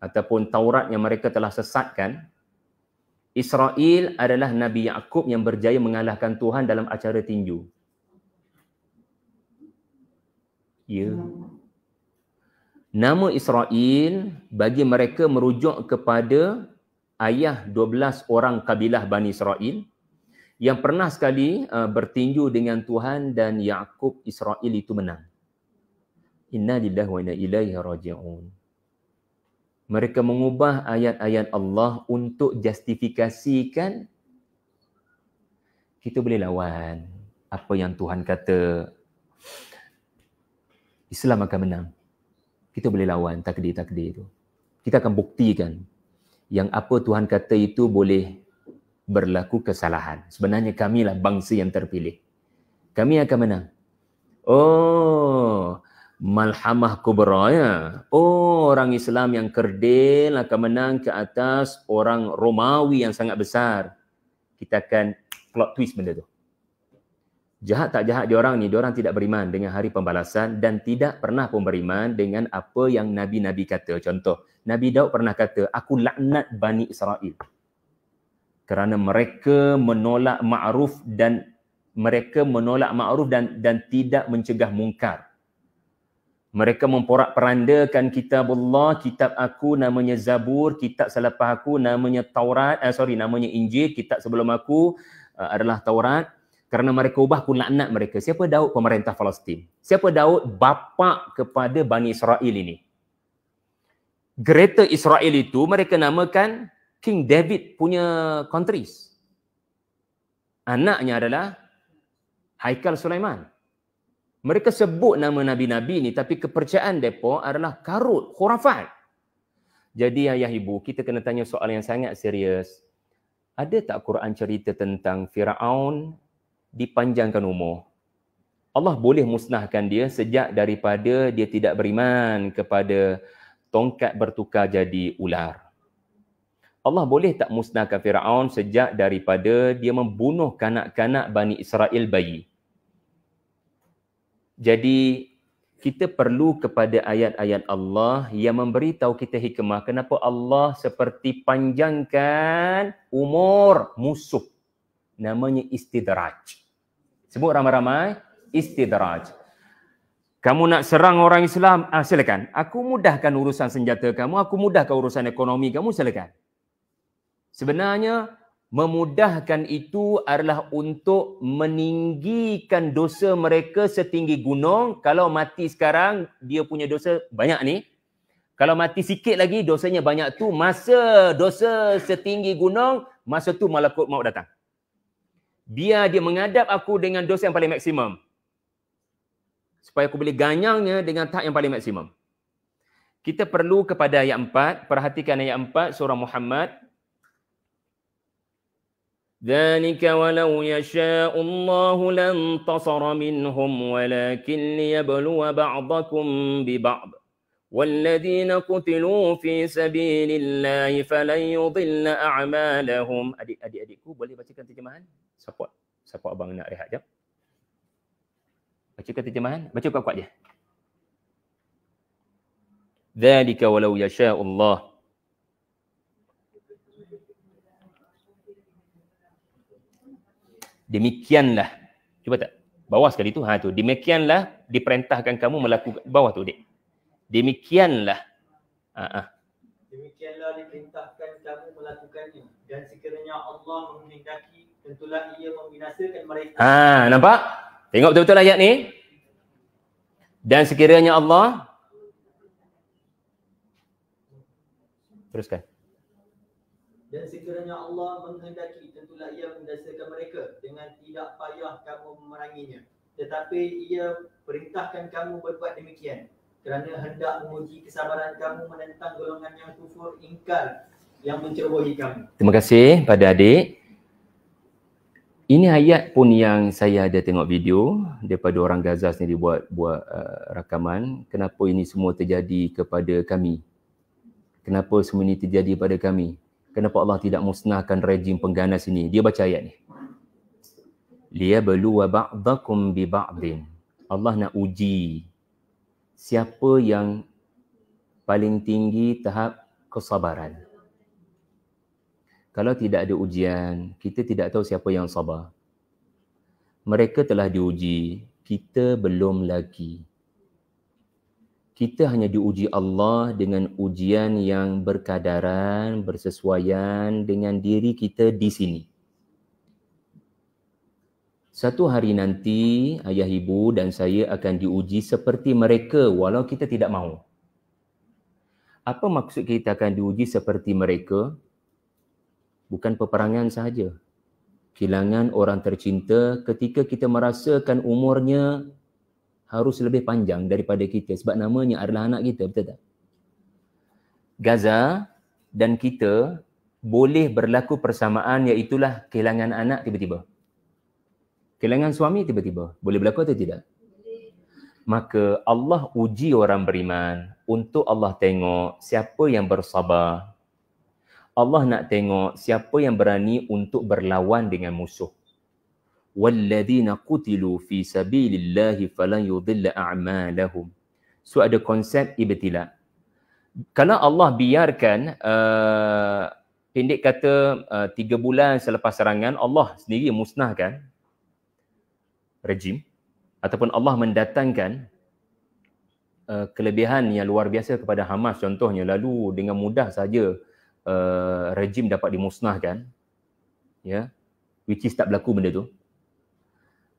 ataupun Taurat yang mereka telah sesatkan, Israel adalah Nabi Yaqub yang berjaya mengalahkan Tuhan dalam acara tinju. Ya. Nama Israel bagi mereka merujuk kepada ayah 12 orang kabilah Bani Israel yang pernah sekali bertinju dengan Tuhan dan Yaqub Israel itu menang. Inna lillahi wa inna ilaihi raji'un. Mereka mengubah ayat-ayat Allah untuk justifikasikan kita boleh lawan apa yang Tuhan kata Islam akan menang. Kita boleh lawan takdir-takdir itu. Kita akan buktikan yang apa Tuhan kata itu boleh berlaku kesalahan. Sebenarnya kamilah bangsa yang terpilih. Kami akan menang. Oh, malhamah kubra ya. Oh, orang Islam yang kerdil akan menang ke atas orang Romawi yang sangat besar. Kita akan plot twist benda tu. Jahat tak jahat diorang ni, diorang tidak beriman dengan hari pembalasan dan tidak pernah pun beriman dengan apa yang Nabi-Nabi kata. Contoh, Nabi Daud pernah kata, aku laknat Bani Israel. Kerana mereka menolak ma'ruf dan tidak mencegah mungkar. Mereka memporak-perandakan kitab Allah, kitab aku namanya Zabur, kitab selepas aku namanya namanya Injil, kitab sebelum aku adalah Taurat. Kerana mereka ubah, aku laknat mereka. Siapa Daud? Pemerintah Palestin. Siapa Daud? Bapa kepada Bani Israel ini. Greater Israel itu mereka namakan King David punya countries. Anaknya adalah Haikal Sulaiman. Mereka sebut nama Nabi-Nabi ni, tapi kepercayaan mereka adalah karut, khurafat. Jadi ayah ibu, kita kena tanya soalan yang sangat serius. Ada tak Quran cerita tentang Firaun dipanjangkan umur? Allah boleh musnahkan dia sejak daripada dia tidak beriman kepada tongkat bertukar jadi ular. Allah boleh tak musnahkan Firaun sejak daripada dia membunuh kanak-kanak Bani Israel bayi? Jadi kita perlu kepada ayat-ayat Allah yang memberitahu kita hikmah kenapa Allah seperti panjangkan umur musuh. Namanya istidraj. Sebut ramai-ramai, istidraj. Kamu nak serang orang Islam, silakan. Aku mudahkan urusan senjata kamu, aku mudahkan urusan ekonomi kamu, silakan. Sebenarnya, memudahkan itu adalah untuk meninggikan dosa mereka setinggi gunung. Kalau mati sekarang, dia punya dosa banyak ni. Kalau mati sikit lagi, dosanya banyak tu. Masa dosa setinggi gunung, masa tu malakut maut datang. Biar dia menghadap aku dengan dosa yang paling maksimum. Supaya aku boleh ganyangnya dengan tahap yang paling maksimum. Kita perlu kepada ayat 4. Perhatikan ayat 4 surah Muhammad. ذَلِكَ وَلَوْ يَشَاءُ اللَّهُ لَانْتَصَرَ مِنْهُمْ وَلَكِنْ لِيَبْلُوَ بَعْضَكُمْ بِبَعْضٍ وَالَّذِينَ قُتِلُوا فِي سَبِيلِ اللَّهِ فَلَنْ يُضِلَّ أَعْمَالَهُم. Adik-adikku boleh bacakan terjemahan? Support abang nak rehat jap. Bacakan terjemahan. Baca kuat-kuat je. ذَلِكَ وَلَوْ يَشَاءُ اللَّهُ. Demikianlah. Cuba tak? Bawah sekali tu. Tu. Demikianlah diperintahkan kamu melakukan. Bawah tu, Dik. Demikianlah. Demikianlah diperintahkan kamu melakukannya. Dan sekiranya Allah menghendaki, tentulah ia membinasakan mereka. Nampak? Tengok betul-betul ayat ni. Dan sekiranya Allah. Teruskan. Dan sekiranya Allah menghendaki, tentulah ia membinasakan mereka dengan tidak payah kamu memeranginya. Tetapi ia perintahkan kamu berbuat demikian kerana hendak menguji kesabaran kamu menentang golongan yang kufur ingkar yang mencerobohi kamu. Terima kasih pada adik. Ini ayat pun yang saya ada tengok video daripada orang Gaza sendiri buat rakaman. Kenapa ini semua terjadi kepada kami? Kenapa semua ini terjadi pada kami? Kenapa Allah tidak musnahkan rejim pengganas ini? Dia baca ayat ni. Liyabluwa ba'dakum bi ba'din. Allah nak uji siapa yang paling tinggi tahap kesabaran. Kalau tidak ada ujian, kita tidak tahu siapa yang sabar. Mereka telah diuji, kita belum lagi. Kita hanya diuji Allah dengan ujian yang berkadaran, bersesuaian dengan diri kita di sini. Satu hari nanti, ayah ibu dan saya akan diuji seperti mereka walau kita tidak mahu. Apa maksud kita akan diuji seperti mereka? Bukan peperangan sahaja. Kehilangan orang tercinta ketika kita merasakan umurnya harus lebih panjang daripada kita sebab namanya adalah anak kita, betul tak? Gaza dan kita boleh berlaku persamaan, iaitulah kehilangan anak tiba-tiba. Kehilangan suami tiba-tiba. Boleh berlaku atau tidak? Maka Allah uji orang beriman untuk Allah tengok siapa yang bersabar. Allah nak tengok siapa yang berani untuk berlawan dengan musuh. walladzina qutilu fi sabilillahi falan yudilla a'malahum. So ada konsep ibtila. Kalau Allah biarkan pendek kata 3 bulan selepas serangan, Allah sendiri musnahkan rejim ataupun Allah mendatangkan kelebihan yang luar biasa kepada Hamas contohnya, lalu dengan mudah saja rejim dapat dimusnahkan, ya, which is tak berlaku benda tu,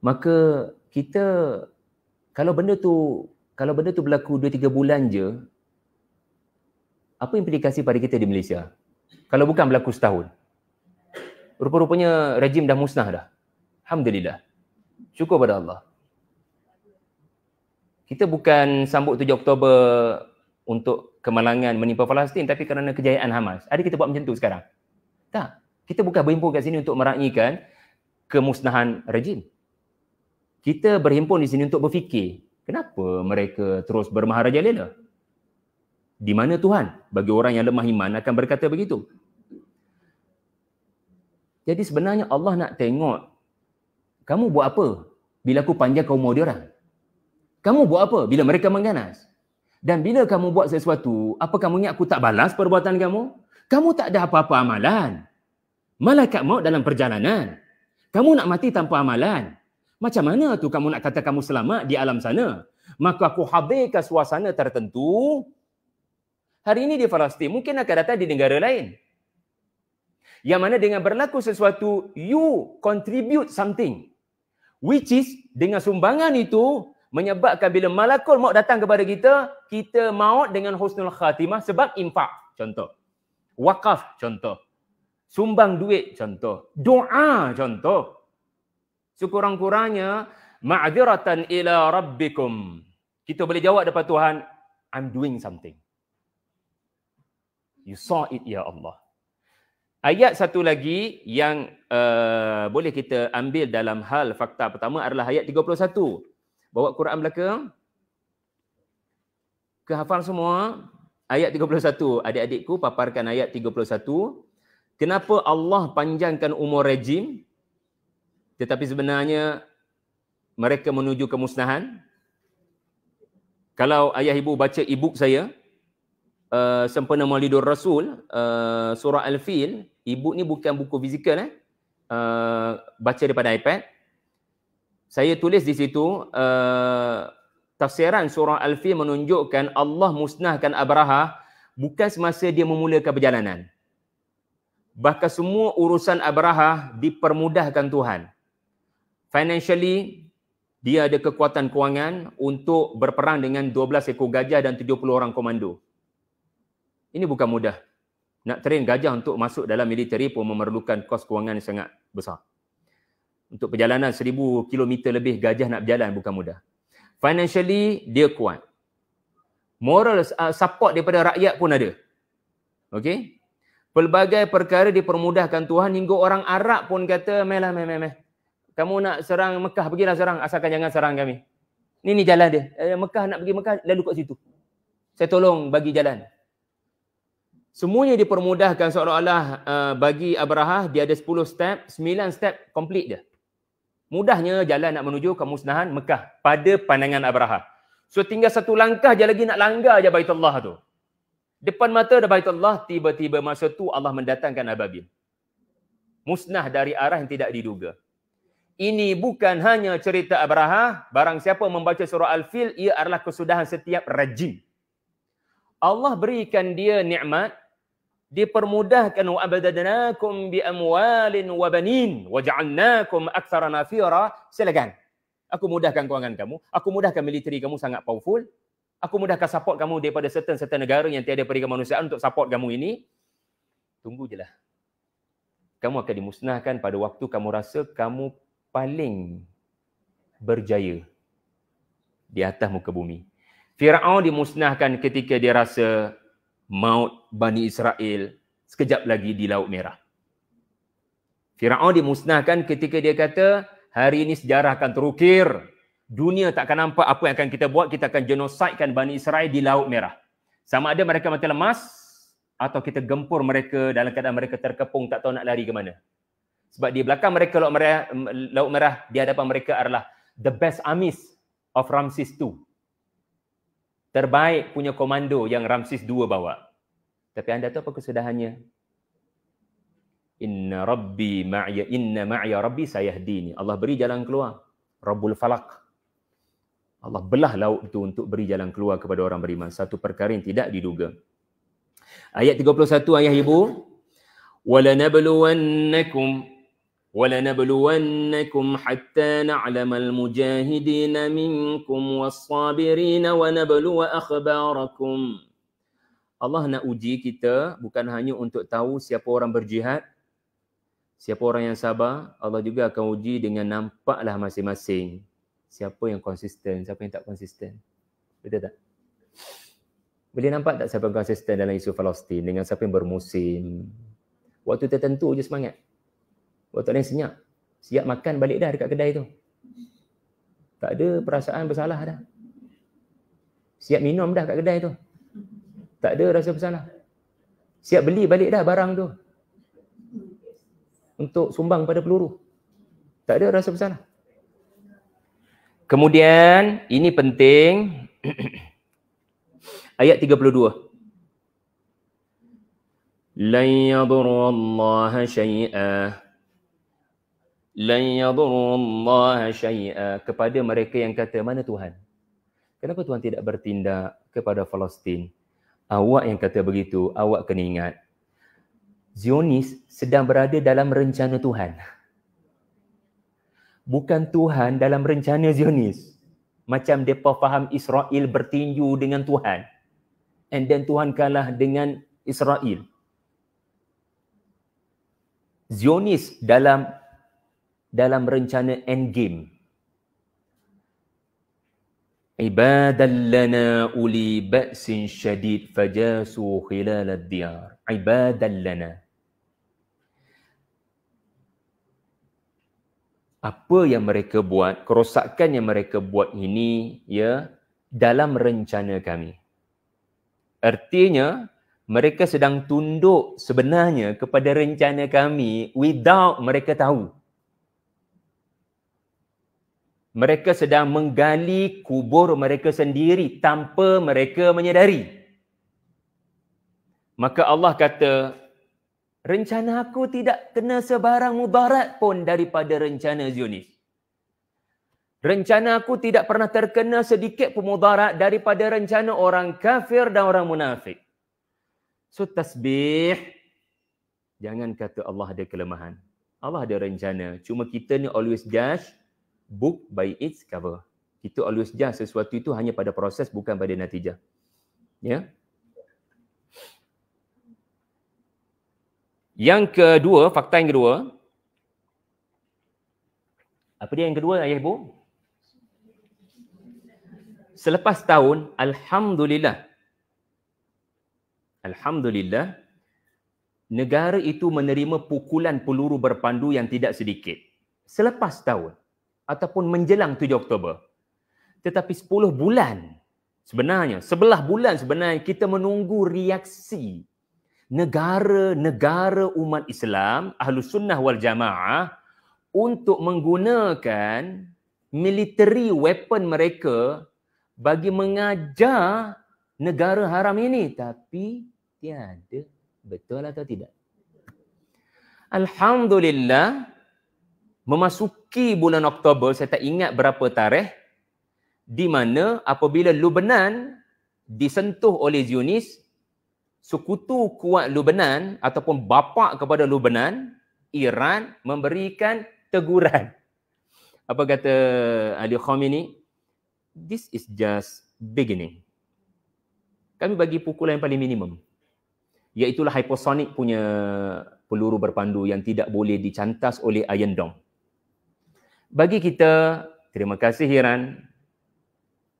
maka kita kalau benda tu berlaku 2-3 bulan je, apa implikasi pada kita di Malaysia? Kalau bukan berlaku setahun. Rupa-rupanya rejim dah musnah dah. Alhamdulillah. Syukur pada Allah. Kita bukan sambut 7 Oktober untuk kemalangan menimpa Palestin, tapi kerana kejayaan Hamas. Ada kita buat macam tu sekarang? Tak. Kita bukan berhimpun kat sini untuk meraihkan kemusnahan rejim. Kita berhimpun di sini untuk berfikir, kenapa mereka terus bermaharajalela? Di mana Tuhan? Bagi orang yang lemah iman akan berkata begitu. Jadi sebenarnya Allah nak tengok, kamu buat apa bila aku panjang kau umur diorang? Kamu buat apa bila mereka mengganas? Dan bila kamu buat sesuatu, apa kamu ingat aku tak balas perbuatan kamu? Kamu tak ada apa-apa amalan. Malaikat maut dalam perjalanan. Kamu nak mati tanpa amalan. Macam mana tu kamu nak kata kamu selamat di alam sana? Maka aku hadirkan suasana tertentu. Hari ini di Palestin, mungkin akan datang di negara lain. Yang mana dengan berlaku sesuatu, you contribute something. Which is, dengan sumbangan itu, menyebabkan bila malakul maut datang kepada kita, kita maut dengan husnul khatimah sebab infak, contoh. Wakaf, contoh. Sumbang duit, contoh. Doa, contoh. Sekurang-kurangnya, ma'adziratan ila rabbikum. Kita boleh jawab depan Tuhan, I'm doing something. You saw it, ya Allah. Ayat satu lagi yang boleh kita ambil dalam hal fakta pertama adalah ayat 31. Bawa Quran belakang. Kehafal semua. Ayat 31. Adik-adikku paparkan ayat 31. Kenapa Allah panjangkan umur rejim? Tetapi sebenarnya mereka menuju kemusnahan. Kalau ayah ibu baca e-book saya, Sempena Maulidur Rasul, surah Al-Fil, e-book ni bukan buku fizikal, baca daripada iPad. Saya tulis di situ, tafsiran surah Al-Fil menunjukkan Allah musnahkan Abraha bukan semasa dia memulakan perjalanan. Bahkan semua urusan Abraha dipermudahkan Tuhan. Financially, dia ada kekuatan kewangan untuk berperang dengan 12 ekor gajah dan 70 orang komando. Ini bukan mudah. Nak train gajah untuk masuk dalam militeri pun memerlukan kos kewangan yang sangat besar. Untuk perjalanan 1000 km lebih gajah nak berjalan bukan mudah. Financially, dia kuat. Moral support daripada rakyat pun ada. Okey? Pelbagai perkara dipermudahkan Tuhan hingga orang Arab pun kata, meh. Kamu nak serang Mekah, pergilah serang. Asalkan jangan serang kami. Ni jalan dia. Mekah nak pergi Mekah, lalu kat situ. Saya tolong bagi jalan. Semuanya dipermudahkan seolah-olah bagi Abraha, dia ada 10 step, 9 step complete dia. Mudahnya jalan nak menuju kemusnahan Mekah pada pandangan Abraha. So tinggal satu langkah je lagi nak langgar je Baitullah tu. Depan mata ada Baitullah, tiba-tiba masa tu Allah mendatangkan ababil. Musnah dari arah yang tidak diduga. Ini bukan hanya cerita Abraha, barang siapa membaca surah Al-Fil, ia adalah kesudahan setiap rejim. Allah berikan dia nikmat, dipermudahkan wa abadadnakum bi amwalin wa banin wa ja'alnakum aktsara nafira. Silakan. Aku mudahkan kewangan kamu, aku mudahkan militeri kamu sangat powerful. Aku mudahkan support kamu daripada certain negara yang tiada peringkat kemanusiaan untuk support kamu ini. Tunggu je lah. Kamu akan dimusnahkan pada waktu kamu rasa kamu paling berjaya di atas muka bumi. Fir'aun dimusnahkan ketika dia rasa maut Bani Israel sekejap lagi di Laut Merah. Fir'aun dimusnahkan ketika dia kata, hari ini sejarah akan terukir. Dunia tak akan nampak apa yang akan kita buat. Kita akan genosidekan Bani Israel di Laut Merah. Sama ada mereka mati lemas atau kita gempur mereka dalam keadaan mereka terkepung tak tahu nak lari ke mana. Sebab di belakang mereka Laut Merah, di hadapan mereka adalah the best armies of Ramses II. Terbaik punya komando yang Ramses II bawa. Tapi anda tahu apa kesudahannya? Inna ma'ya rabbi sayahdini. Allah beri jalan keluar. Rabbul Falak. Allah belah laut itu untuk beri jalan keluar kepada orang beriman. Satu perkara yang tidak diduga. Ayat 31 ayah ibu. وَلَنَبْلُوَنَّكُمْ حَتَّى نَعْلَمَ الْمُجَاهِدِينَ مِنْكُمْ وَالصَّابِرِينَ وَنَبْلُوَ أَخْبَارَكُمْ. Allah nak uji kita bukan hanya untuk tahu siapa orang berjihad, siapa orang yang sabar. Allah juga akan uji dengan nampaklah masing-masing. Siapa yang konsisten, siapa yang tak konsisten. Betul tak? Boleh nampak tak siapa yang konsisten dalam isu Palestin dengan siapa yang bermusim. Waktu tertentu je semangat. Waktu lain senyap. Siap makan balik dah dekat kedai tu. Tak ada perasaan bersalah dah. Siap minum dah kat kedai tu. Tak ada rasa bersalah. Siap beli balik dah barang tu. Untuk sumbang pada peluru. Tak ada rasa bersalah. Kemudian, ini penting. Ayat 32. Lan yadurrullaha syai'a. Kepada mereka yang kata, mana Tuhan? Kenapa Tuhan tidak bertindak kepada Palestin? Awak yang kata begitu, awak kena ingat. Zionis sedang berada dalam rencana Tuhan. Bukan Tuhan dalam rencana Zionis. Macam mereka faham Israel bertinju dengan Tuhan. And then Tuhan kalah dengan Israel. Zionis dalam rencana endgame. Ibadan lana uli ba'sin syadid fajasu khilal ad-diyar. Ibadan lana. Apa yang mereka buat, kerosakan yang mereka buat ini, ya, dalam rencana kami. Artinya, mereka sedang tunduk sebenarnya kepada rencana kami without mereka tahu. Mereka sedang menggali kubur mereka sendiri tanpa mereka menyedari. Maka Allah kata, rencana aku tidak kena sebarang mudarat pun daripada rencana Zionis. Rencana aku tidak pernah terkena sedikit pun mudarat daripada rencana orang kafir dan orang munafik. So tasbih, jangan kata Allah ada kelemahan. Allah ada rencana. Cuma kita ni always judge book by its cover. Kita always judge sesuatu itu hanya pada proses, bukan pada natijah. Ya. Yang kedua, fakta yang kedua. Apa dia yang kedua, ayah ibu? Selepas tahun, Alhamdulillah, negara itu menerima pukulan peluru berpandu yang tidak sedikit. Selepas tahun, ataupun menjelang 7 Oktober. Tetapi 10 bulan sebenarnya, 11 bulan sebenarnya kita menunggu reaksi negara-negara umat Islam, Ahlus Sunnah wal Jamaah, untuk menggunakan military weapon mereka bagi mengajar negara haram ini. Tapi tiada. Betul atau tidak? Alhamdulillah, memasuki bulan Oktober, saya tak ingat berapa tarikh, di mana apabila Lebanon disentuh oleh Zionis, sekutu kuat Lebanon ataupun bapa kepada Lebanon, Iran, memberikan teguran. Apa kata Ali Khamenei? This is just beginning. Kami bagi pukulan yang paling minimum. Iaitulah hypersonic punya peluru berpandu yang tidak boleh dicantas oleh Iron Dome. Bagi kita, terima kasih Iran,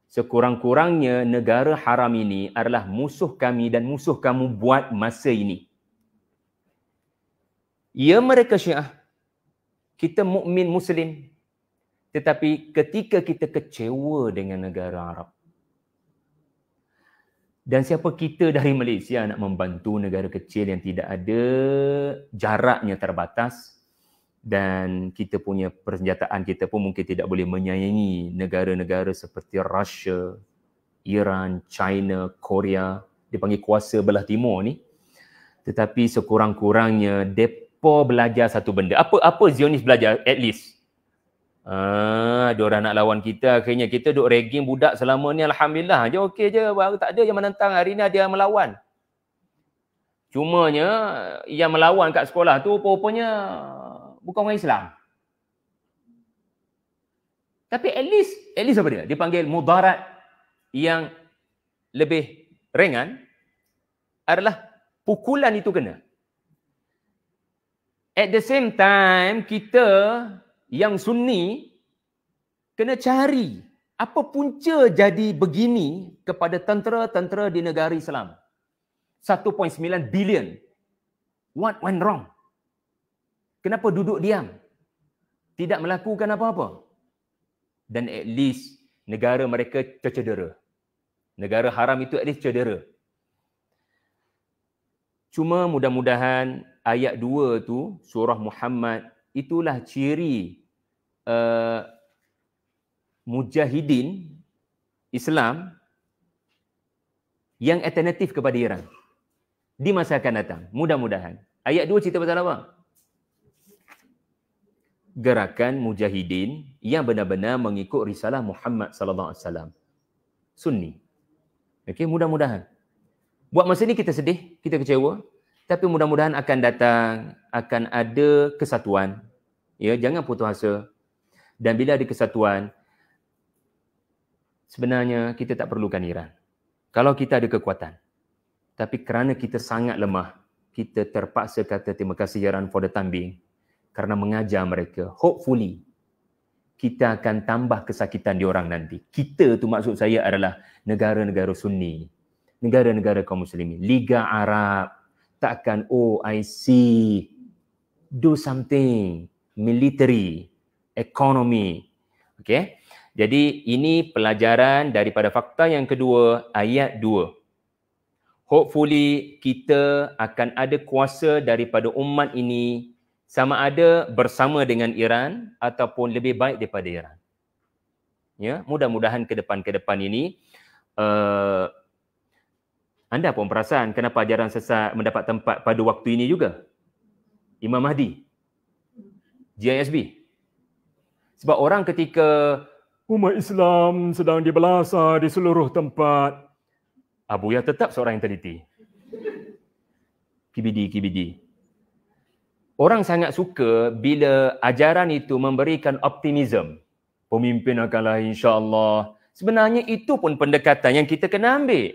sekurang-kurangnya negara haram ini adalah musuh kami dan musuh kamu buat masa ini. Ya, mereka Syiah, kita mukmin Muslim. Tetapi ketika kita kecewa dengan negara Arab, dan siapa kita dari Malaysia nak membantu negara kecil yang tidak ada, jaraknya terbatas, Dan kita punya persenjataan kita pun mungkin tidak boleh menyaingi negara-negara seperti Russia, Iran, China, Korea. Dipanggil kuasa belah timur ni. Tetapi sekurang-kurangnya depa belajar satu benda. Apa Zionis belajar at least? Diorang nak lawan kita, akhirnya kita duk ragging budak selama ni, alhamdulillah je, okey je, baru tak ada yang menentang. Hari ni ada yang melawan. Cumanya yang melawan kat sekolah tu rupanya bukan orang Islam. Tapi at least apa dia? Dipanggil mudarat yang lebih ringan adalah pukulan itu kena. At the same time, kita yang Sunni kena cari apa punca jadi begini kepada tentera-tentera di negara Islam. 1.9 bilion. What went wrong? Kenapa duduk diam? Tidak melakukan apa-apa. Dan at least negara mereka tercedera. Negara haram itu at least cedera. Cuma mudah-mudahan ayat 2 tu, surah Muhammad, itulah ciri mujahidin Islam yang alternatif kepada Iran di masa akan datang. Mudah-mudahan. Ayat 2 cerita pasal apa? Gerakan mujahidin yang benar-benar mengikut risalah Muhammad sallallahu alaihi wasallam. Sunni. Okey, mudah-mudahan. Buat masa ni kita sedih, kita kecewa, tapi mudah-mudahan akan datang, akan ada kesatuan. Ya, jangan putus asa. Dan bila ada kesatuan, sebenarnya kita tak perlukan Iran. Kalau kita ada kekuatan. Tapi kerana kita sangat lemah, kita terpaksa kata terima kasih Iran for the time being. Kerana mengajar mereka. Hopefully, kita akan tambah kesakitan diorang nanti. Kita tu maksud saya adalah negara-negara Sunni. Negara-negara kaum muslimin. Liga Arab. Takkan, oh I see. Do something. Military. Economy. Okay. Jadi ini pelajaran daripada fakta yang kedua, ayat 2. Hopefully kita akan ada kuasa daripada umat ini sama ada bersama dengan Iran ataupun lebih baik daripada Iran. Ya, mudah-mudahan ke depan ini anda pun perasan kenapa ajaran sesat mendapat tempat pada waktu ini juga. Imam Mahdi, GISB. Sebab orang ketika umat Islam sedang dibelasa di seluruh tempat, Abu Yah tetap seorang yang teliti. KBD. Orang sangat suka bila ajaran itu memberikan optimism. Pemimpin akan lahir insya-Allah. Sebenarnya itu pun pendekatan yang kita kena ambil.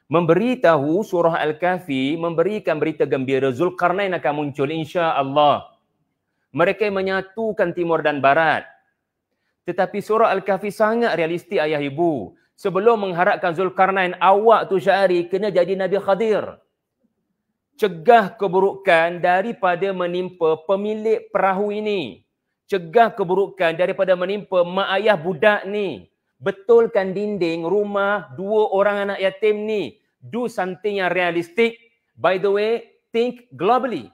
Memberitahu surah Al-Kahfi, memberikan berita gembira Zulkarnain akan muncul insya-Allah. Mereka menyatukan timur dan barat. Tetapi surah Al-Kahfi sangat realistik ayah ibu. Sebelum mengharapkan Zulkarnain, awak tu Syahri kena jadi Nabi Khadir. Cegah keburukan daripada menimpa pemilik perahu ini. Cegah keburukan daripada menimpa mak ayah budak ni. Betulkan dinding rumah 2 orang anak yatim ni. Do something yang realistik. By the way, think globally.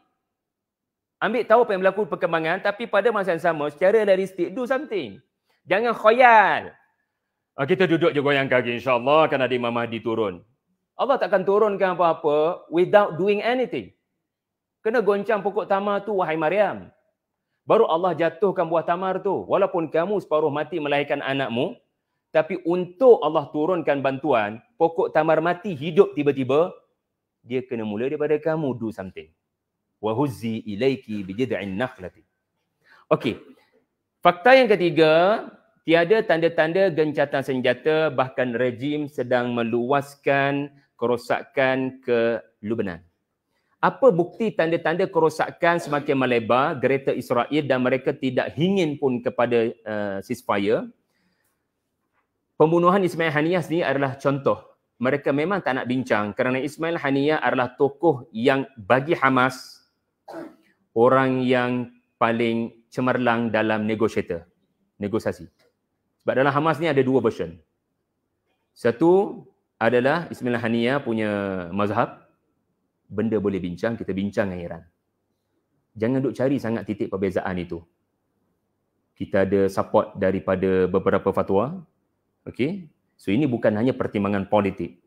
Ambil tahu apa yang berlaku perkembangan, tapi pada masa yang sama, secara realistik, do something. Jangan khayal. Kita duduk je goyang kaki, insya-Allah akan ada Imam Mahdi turun. Allah takkan turunkan apa-apa without doing anything. Kena goncang pokok tamar tu, wahai Maryam. Baru Allah jatuhkan buah tamar tu. Walaupun kamu separuh mati melahirkan anakmu, tapi untuk Allah turunkan bantuan, pokok tamar mati hidup tiba-tiba, dia kena mula daripada kamu, do something. Wa huzzi ilaiki bijid'in nakhlati. Okey. Fakta yang ketiga, tiada tanda-tanda gencatan senjata, bahkan rejim sedang meluaskan kerosakan ke Lebanon. Apa bukti tanda-tanda kerosakan semakin melebar, Greta Israel dan mereka tidak ingin pun kepada ceasefire? Pembunuhan Ismail Haniyah sendiri adalah contoh. Mereka memang tak nak bincang kerana Ismail Haniyah adalah tokoh yang bagi Hamas orang yang paling cemerlang dalam negosiasi. Sebab dalam Hamas ni ada 2 version. Satu adalah Ismail Haniyah punya mazhab, benda boleh bincang, kita bincang dengan Iran. Jangan duk cari sangat titik perbezaan itu. Kita ada support daripada beberapa fatwa. Okey. So ini bukan hanya pertimbangan politik.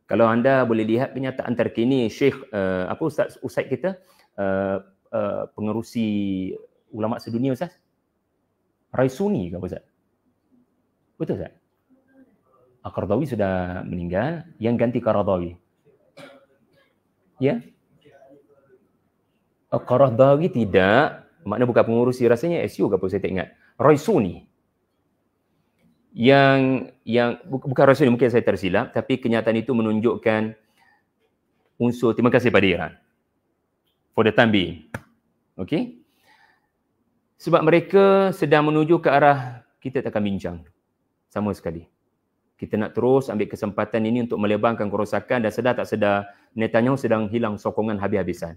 Kalau anda boleh lihat kenyataan terkini Syekh Ustaz kita pengerusi ulama sedunia Ustaz Raisuni ke apa Ustaz? Betul Ustaz? Qaradawi sudah meninggal, yang ganti Qaradawi. Ya? Qaradawi tidak, makna bukan pengurusi, rasanya SU ke apa saya tak ingat. Raisuni. Yang bukan Raisuni, mungkin saya tersilap, tapi kenyataan itu menunjukkan unsur terima kasih pada Iran. For the time being. Okey? Sebab mereka sedang menuju ke arah kita tak akan bincang sama sekali. Kita nak terus ambil kesempatan ini untuk melebarkan kerosakan dan sedar tak sedar Netanyahu sedang hilang sokongan habis-habisan.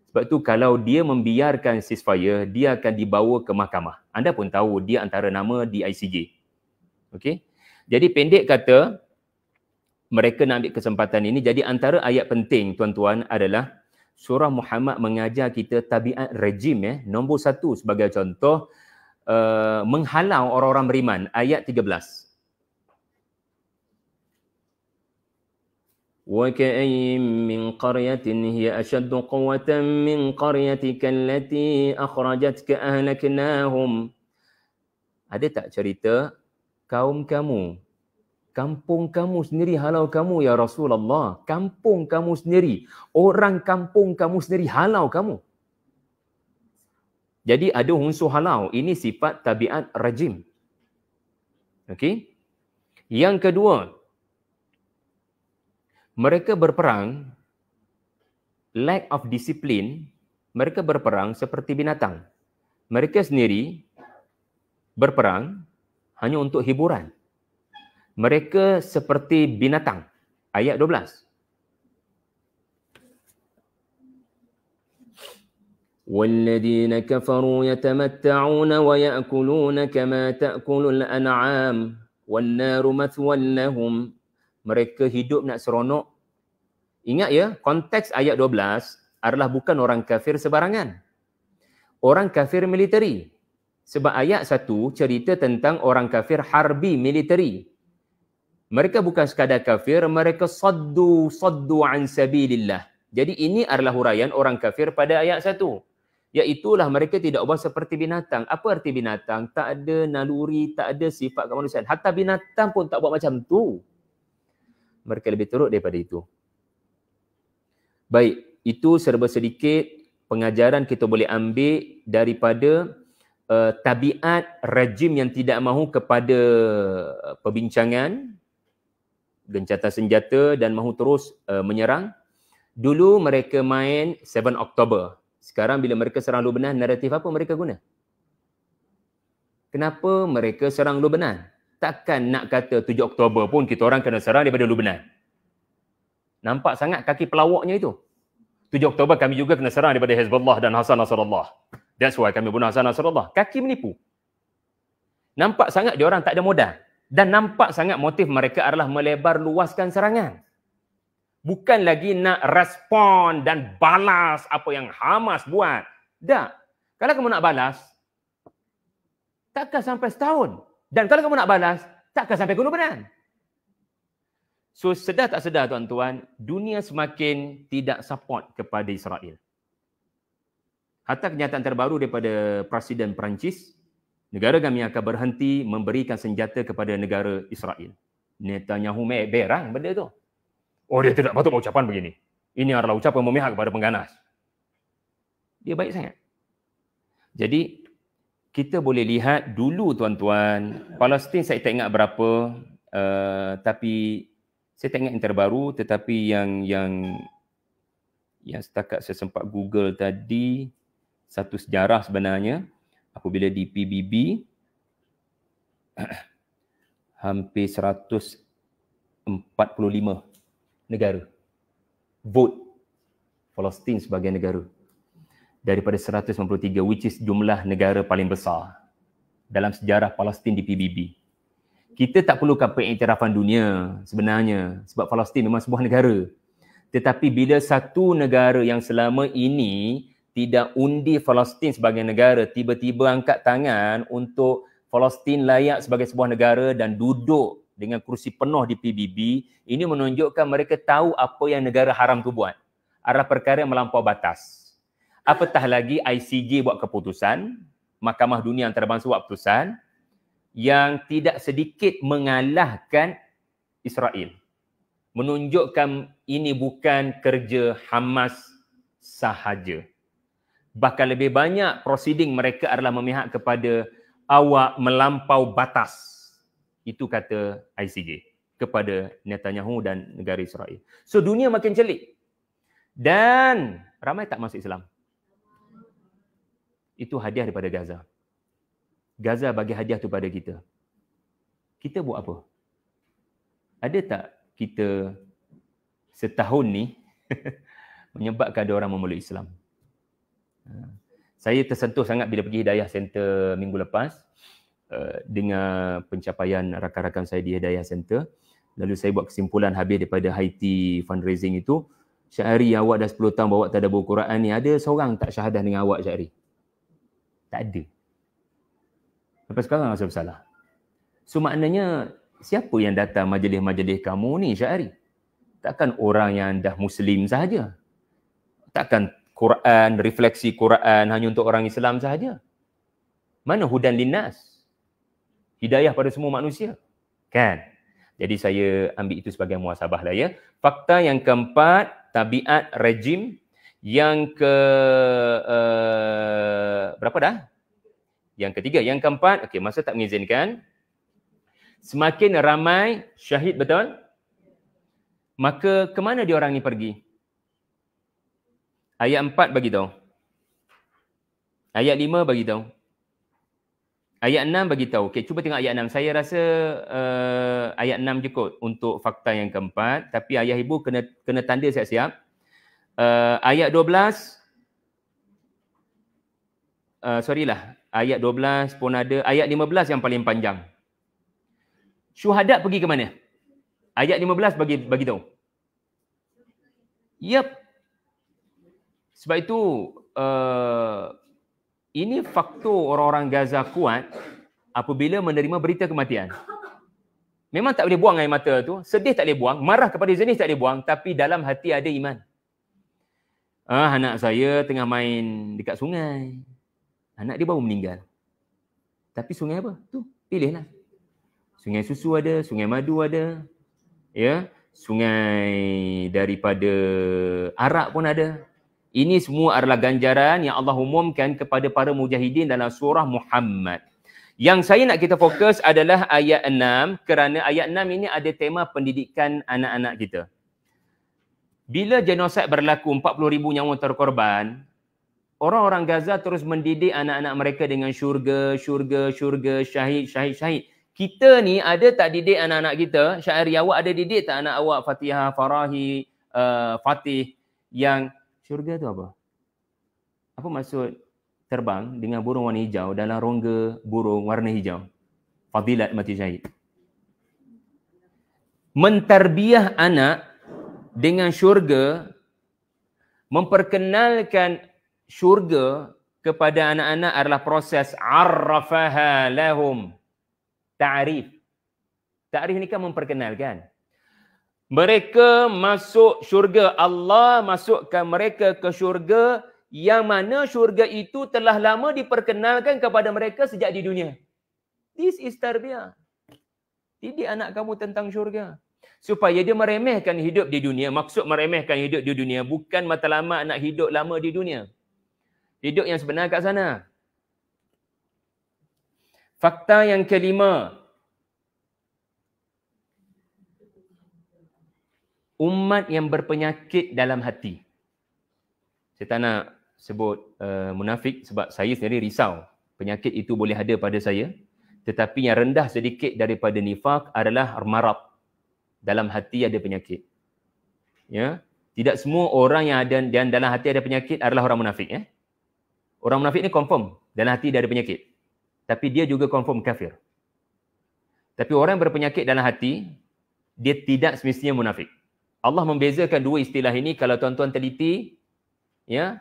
Sebab tu kalau dia membiarkan ceasefire, dia akan dibawa ke mahkamah. Anda pun tahu dia antara nama di ICJ. Okey? Jadi pendek kata, mereka nak ambil kesempatan ini. Jadi antara ayat penting tuan-tuan adalah surah Muhammad mengajar kita tabiat rejim nombor 1 sebagai contoh menghalau orang-orang beriman, ayat 13. وَكَأَيٍّ مِّن قَرْيَةٍ هِيَ أَشَدُّ قُوَّةً مِّن قَرْيَتِكَ الَّتِي أَخْرَجَتْكَ أَهْلَكْنَاهُمْ. Ada tak cerita kaum kamu, kampung kamu sendiri halau kamu ya Rasulullah, kampung kamu sendiri, orang kampung kamu sendiri halau kamu. Jadi ada unsur halau, ini sifat tabiat rejim. Okey? Yang kedua, mereka berperang, lack of discipline, mereka berperang seperti binatang. Mereka sendiri berperang hanya untuk hiburan. Mereka seperti binatang. Ayat 12. وَالَّذِينَ كَفَرُوا يَتَمَتَّعُونَ وَيَأْكُلُونَ كَمَا تَأْكُلُ الْأَنْعَامُ وَالنَّارُ مَثْوًى لَهُمْ. Mereka hidup nak seronok. Ingat ya, konteks ayat 12 adalah bukan orang kafir sebarangan. Orang kafir militeri. Sebab ayat 1 cerita tentang orang kafir harbi militeri. Mereka bukan sekadar kafir, mereka saddu an sabilillah. Jadi ini adalah huraian orang kafir pada ayat 1. Iaitulah mereka tidak ubah seperti binatang. Apa arti binatang? Tak ada naluri, tak ada sifat kemanusiaan. Hatta binatang pun tak buat macam tu. Mereka lebih teruk daripada itu. Baik, itu serba sedikit pengajaran kita boleh ambil daripada tabiat rejim yang tidak mahu kepada perbincangan, gencatan senjata dan mahu terus menyerang. Dulu mereka main 7 Oktober. Sekarang bila mereka serang Lubnan, naratif apa mereka guna? Kenapa mereka serang Lubnan? Takkan nak kata 7 Oktober pun kita orang kena serang daripada Lubnan. Nampak sangat kaki pelawaknya itu. 7 Oktober kami juga kena serang daripada Hezbollah dan Hassan Nasrallah. That's why kami bunuh Hassan Nasrallah. Kaki menipu. Nampak sangat dia orang tak ada modal. Dan nampak sangat motif mereka adalah melebar luaskan serangan. Bukan lagi nak respon dan balas apa yang Hamas buat. Tak. Kalau kamu nak balas, takkan sampai setahun. Dan kalau kamu nak balas, takkan sampai ke Lubnan. So sedar tak sedar tuan-tuan, dunia semakin tidak support kepada Israel. Hatta kenyataan terbaru daripada Presiden Perancis, negara kami akan berhenti memberikan senjata kepada negara Israel. Netanyahu berang benda tu. Oh, dia tidak patut ucapan begini. Ini adalah ucapan memihak kepada pengganas. Dia baik sangat. Jadi kita boleh lihat dulu tuan-tuan, Palestin saya tak ingat berapa, tapi saya tak ingat yang terbaru, tetapi yang setakat saya sempat Google tadi, satu sejarah sebenarnya, apabila di PBB, hampir 145 negara vote Palestin sebagai negara. Daripada 193, which is jumlah negara paling besar dalam sejarah Palestin di PBB. Kita tak perlukan pengiktirafan dunia sebenarnya sebab Palestin memang sebuah negara. Tetapi bila satu negara yang selama ini tidak undi Palestin sebagai negara, tiba-tiba angkat tangan untuk Palestin layak sebagai sebuah negara dan duduk dengan kursi penuh di PBB, ini menunjukkan mereka tahu apa yang negara haram tu buat. Arah perkara yang melampau batas. Apatah lagi ICJ buat keputusan, Mahkamah Dunia Antarabangsa buat keputusan yang tidak sedikit mengalahkan Israel. Menunjukkan ini bukan kerja Hamas sahaja. Bahkan lebih banyak proceeding mereka adalah memihak kepada awak melampau batas. Itu kata ICJ kepada Netanyahu dan negara Israel. So dunia makin celik. Dan ramai tak masuk Islam. Itu hadiah daripada Gaza. Gaza bagi hadiah tu pada kita. Kita buat apa? Ada tak kita setahun ni menyebabkan ada orang memeluk Islam? Saya tersentuh sangat bila pergi Hidayah Center minggu lepas dengan pencapaian rakan-rakan saya di Hidayah Center. Lalu saya buat kesimpulan habis daripada Haiti fundraising itu, Syahri, awak dah 10 tahun bawa tadabbur Quran ni, ada seorang tak syahadah dengan awak, Syahri? Tak ada. Sampai sekarang rasa bersalah. So maknanya siapa yang datang majlis-majlis kamu ni, Syahri? Takkan orang yang dah Muslim sahaja. Takkan Quran, refleksi Quran hanya untuk orang Islam sahaja. Mana hudan linnas? Hidayah pada semua manusia. Kan? Jadi saya ambil itu sebagai muhasabah lah ya. Fakta yang keempat, tabiat rejim. Yang ke berapa dah? Yang ketiga. Yang keempat, okey, masa tak mengizinkan. Semakin ramai syahid, betul? Maka ke mana dia orang ni pergi? Ayat 4 bagi tahu. Ayat 5 bagi tahu. Ayat 6 bagi tahu. Okey, cuba tengok ayat 6. Saya rasa ayat 6 je kot untuk fakta yang keempat, tapi ayah ibu kena tanda siap-siap. Ayat 12 ayat 12 pun ada, ayat 15 yang paling panjang. Syuhada pergi ke mana? Ayat 15 bagi tahu. Yep. Sebab itu ini faktor orang-orang Gaza kuat apabila menerima berita kematian. Memang tak boleh buang air mata tu, sedih tak boleh buang, marah kepada jenis tak boleh buang, tapi dalam hati ada iman. Anak saya tengah main dekat sungai. Anak dia baru meninggal. Tapi sungai apa? Tu, pilihlah. Sungai susu ada, sungai madu ada. Ya, sungai daripada arak pun ada. Ini semua adalah ganjaran yang Allah umumkan kepada para mujahidin dalam surah Muhammad. Yang saya nak kita fokus adalah ayat 6, kerana ayat 6 ini ada tema pendidikan anak-anak kita. Bila genosid berlaku, 40,000 nyawa terkorban, orang-orang Gaza terus mendidik anak-anak mereka dengan syurga, syahid. Kita ni ada tak didik anak-anak kita? Syahri, awak ada didik tak anak awak Fatihah, Farahi, Fatih yang syurga tu apa? Apa maksud terbang dengan burung warna hijau dalam rongga burung warna hijau? Fadilat mati syahid. Mentarbiah anak dengan syurga, memperkenalkan syurga kepada anak-anak adalah proses arrafaha lahum. Ta'rif. Ta'rif ni kan memperkenalkan. Mereka masuk syurga. Allah masukkan mereka ke syurga yang mana syurga itu telah lama diperkenalkan kepada mereka sejak di dunia. This is tarbiyah. Didik anak kamu tentang syurga. Supaya dia meremehkan hidup di dunia. Maksud meremehkan hidup di dunia bukan matlamat nak hidup lama di dunia. Hidup yang sebenar kat sana. Fakta yang kelima. Umat yang berpenyakit dalam hati. Saya tak nak sebut munafik sebab saya sendiri risau. Penyakit itu boleh ada pada saya. Tetapi yang rendah sedikit daripada nifaq adalah marad. Dalam hati ada penyakit. Ya, tidak semua orang yang ada dan dalam hati ada penyakit adalah orang munafik. Ya? Orang munafik ni confirm dalam hati dia ada penyakit. Tapi dia juga confirm kafir. Tapi orang yang berpenyakit dalam hati, dia tidak semestinya munafik. Allah membezakan dua istilah ini kalau tuan-tuan teliti, ya.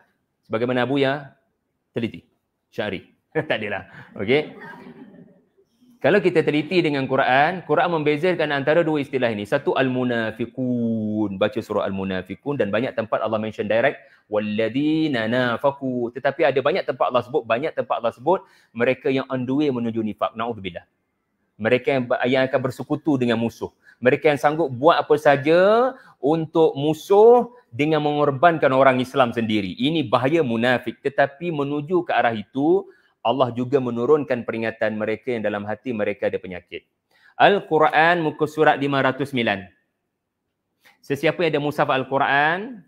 Sebagaimana Buya teliti. Syari. Tak adalah. Okey. Kalau kita teliti dengan Quran, Quran membezakan antara dua istilah ini. Satu al-munafiqun, baca surah al-munafiqun, dan banyak tempat Allah mention direct walladzina nafaqu. Tetapi ada banyak tempat Allah sebut mereka yang on the way menuju nifaq. Naudzubillah. Mereka yang akan bersekutu dengan musuh. Mereka yang sanggup buat apa saja untuk musuh dengan mengorbankan orang Islam sendiri. Ini bahaya munafik. Tetapi menuju ke arah itu, Allah juga menurunkan peringatan mereka yang dalam hati mereka ada penyakit. Al-Quran muka surat 509. Sesiapa yang ada mushaf Al-Quran,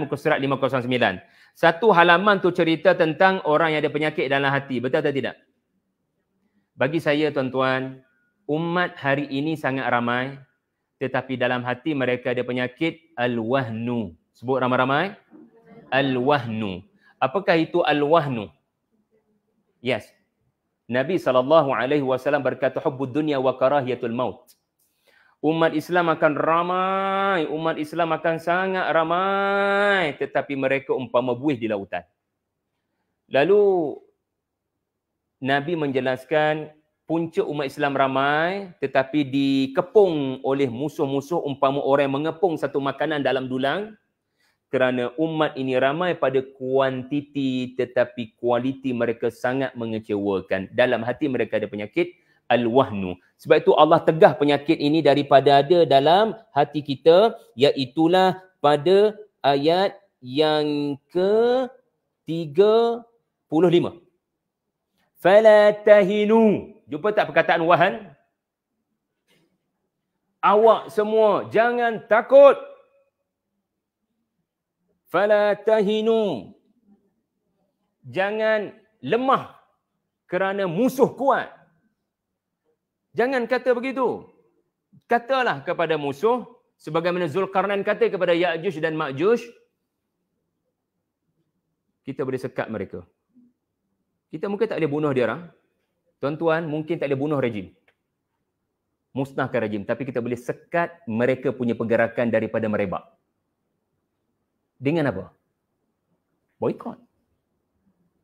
muka surat 509. Satu halaman tu cerita tentang orang yang ada penyakit dalam hati. Betul atau tidak? Bagi saya tuan-tuan, umat hari ini sangat ramai, tetapi dalam hati mereka ada penyakit al-wahnu. Sebut ramai-ramai. Al-wahnu. Apakah itu al-wahnu? Yes. Nabi SAW berkata, hubbud dunya wa karahiyatul maut. Umat Islam akan ramai, umat Islam akan sangat ramai, tetapi mereka umpama buih di lautan. Lalu Nabi menjelaskan punca umat Islam ramai tetapi dikepung oleh musuh-musuh umpama orang yang mengepung satu makanan dalam dulang, kerana umat ini ramai pada kuantiti tetapi kualiti mereka sangat mengecewakan. Dalam hati mereka ada penyakit al-wahnu. Sebab itu Allah tegah penyakit ini daripada ada dalam hati kita, iaitulah pada ayat yang ke-35. Fala tahinu. Jumpa tak perkataan wahan? Awak semua jangan takut. Fala tahinu. Jangan lemah kerana musuh kuat. Jangan kata begitu. Katalah kepada musuh sebagaimana Zulkarnain kata kepada Ya'juj dan Ma'juj, kita boleh sekat mereka. Kita mungkin tak boleh bunuh dia orang. Tuan-tuan, mungkin tak boleh bunuh rejim. Musnahkan rejim. Tapi kita boleh sekat mereka punya pergerakan daripada merebak. Dengan apa? Boikot.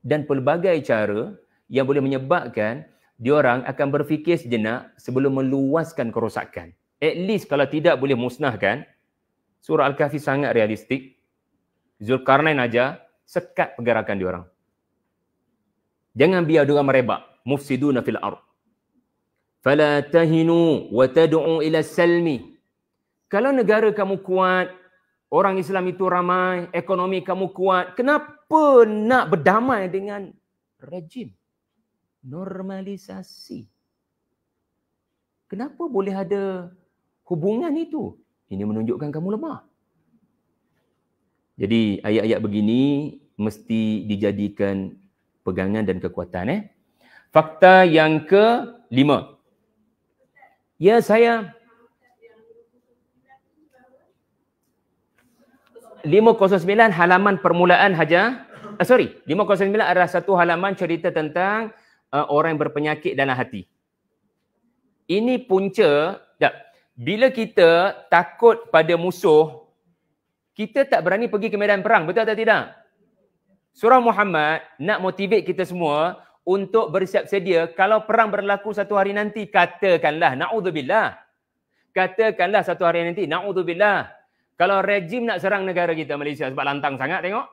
Dan pelbagai cara yang boleh menyebabkan diorang akan berfikir sejenak sebelum meluaskan kerosakan. At least kalau tidak boleh musnahkan, surah Al-Kahfi sangat realistik. Zulkarnain aja sekat pergerakan diorang. Jangan biar diorang merebak. Mufsiduna fil ard. Fala tahinu wa tad'u ila salmi. Kalau negara kamu kuat, orang Islam itu ramai, ekonomi kamu kuat, kenapa nak berdamai dengan rejim? Normalisasi. Kenapa boleh ada hubungan itu? Ini menunjukkan kamu lemah. Jadi ayat-ayat begini mesti dijadikan pegangan dan kekuatan. Fakta yang ke-5. Ya, saya 509 halaman permulaan haja. 509 adalah satu halaman cerita tentang orang yang berpenyakit dalam hati. Ini punca, bila kita takut pada musuh, kita tak berani pergi ke medan perang, betul atau tidak? Surah Muhammad nak motivate kita semua untuk bersiap sedia kalau perang berlaku satu hari nanti. Katakanlah, na'udzubillah. Katakanlah satu hari nanti, na'udzubillah. Kalau rejim nak serang negara kita Malaysia sebab lantang sangat tengok.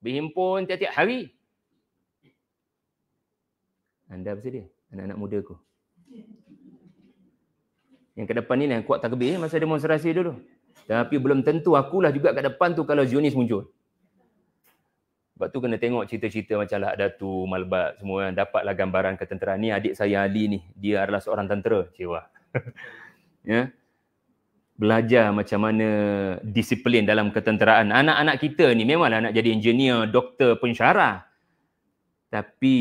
Berhimpun tiap-tiap hari. Anda bersedia? Anak-anak muda ku. Yang ke depan ni yang kuat takbir masa demonstrasi dulu. Tapi belum tentu akulah juga kat depan tu kalau Zionis muncul. Sebab tu kena tengok cerita-cerita macam lah Datu, Malbat, semua yang dapatlah gambaran ketenteraan. Ni adik saya Ali ni, dia adalah seorang tentera. Cewa. Ya. Belajar macam mana disiplin dalam ketenteraan. Anak-anak kita ni memanglah nak jadi engineer, doktor, pensyarah. Tapi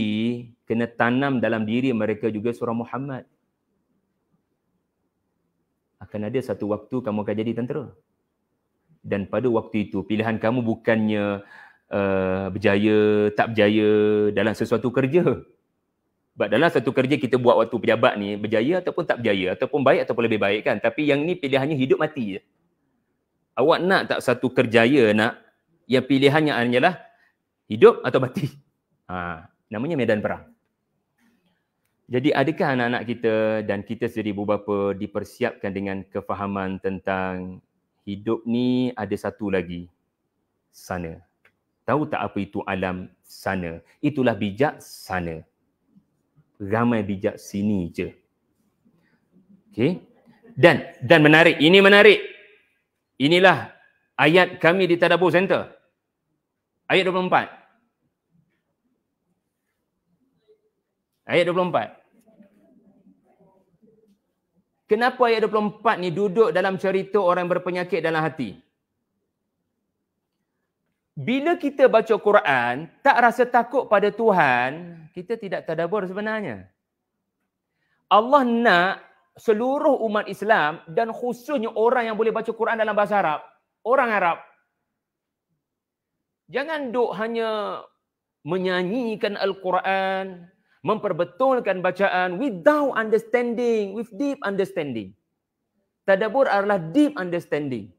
kena tanam dalam diri mereka juga surah Muhammad. Akan ada satu waktu kamu akan jadi tentera. Dan pada waktu itu pilihan kamu bukannya berjaya, tak berjaya dalam sesuatu kerja. Sebab dalam satu kerja kita buat waktu pejabat ni berjaya ataupun tak berjaya, ataupun baik ataupun lebih baik kan. Tapi yang ni pilihannya hidup mati je. Awak nak tak satu kerjaya nak Yang pilihannya hanyalah hidup atau mati. Namanya medan perang. Jadi adakah anak-anak kita dan kita sendiri ibu bapa dipersiapkan dengan kefahaman tentang hidup ni ada satu lagi, sana. Tahu tak apa itu alam sana? Itulah bijak sana. Ramai bijak sini je. Okey. Dan menarik, ini menarik. Inilah ayat kami di Tadabbur Center. Ayat 24. Ayat 24. Kenapa ayat 24 ni duduk dalam cerita orang berpenyakit dalam hati? Bila kita baca Quran, tak rasa takut pada Tuhan, kita tidak tadabbur sebenarnya. Allah nak seluruh umat Islam dan khususnya orang yang boleh baca Quran dalam bahasa Arab, orang Arab, jangan duk hanya menyanyikan Al-Quran, memperbetulkan bacaan without understanding, with deep understanding. Tadabbur adalah deep understanding.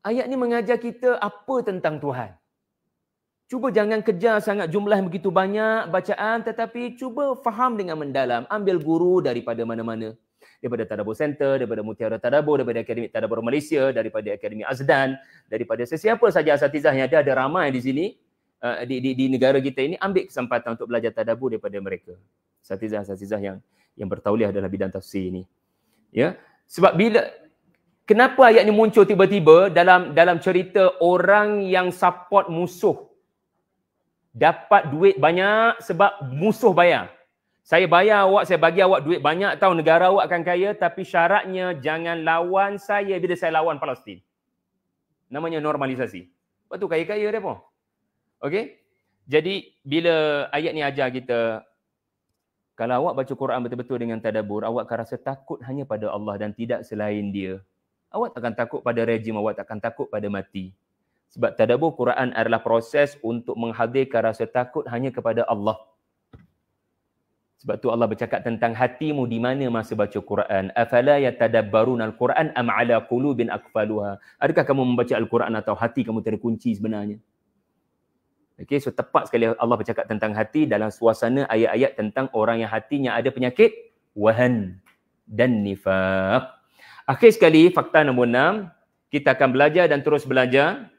Ayat ni mengajar kita apa tentang Tuhan. Cuba jangan kejar sangat jumlah yang begitu banyak bacaan, tetapi cuba faham dengan mendalam. Ambil guru daripada mana-mana. Daripada Tadabbur Center, daripada Mutiara Tadabbur, daripada Akademi Tadabbur Malaysia, daripada Akademi Azdan, daripada sesiapa saja asatizah yang ada ramai di sini, di negara kita ini, ambil kesempatan untuk belajar tadabbur daripada mereka. Asatizah yang bertauliah dalam bidang tafsir ini. Ya, sebab kenapa ayat ni muncul tiba-tiba dalam cerita orang yang support musuh dapat duit banyak sebab musuh bayar. Saya bayar awak, saya bagi awak duit banyak, tahu negara awak akan kaya, tapi syaratnya jangan lawan saya bila saya lawan Palestin. Namanya normalisasi. Lepas tu kaya-kaya dia pun. Okey? Jadi bila ayat ni ajar kita, kalau awak baca Quran betul-betul dengan tadabbur, awak akan rasa takut hanya pada Allah dan tidak selain dia. Awak takkan takut pada rejim, awak takkan takut pada mati. Sebab tadabbur Quran adalah proses untuk menghadirkan rasa takut hanya kepada Allah. Sebab tu Allah bercakap tentang hatimu di mana masa baca Quran. Afala yatadabbaruna al-Quran am ala qulubin aqfaluha. Adakah kamu membaca Al-Quran atau hati kamu terkunci sebenarnya? Okey, so tepat sekali Allah bercakap tentang hati dalam suasana ayat-ayat tentang orang yang hatinya ada penyakit wahan dan nifaq. Akhir sekali, fakta nombor 6, kita akan belajar dan terus belajar.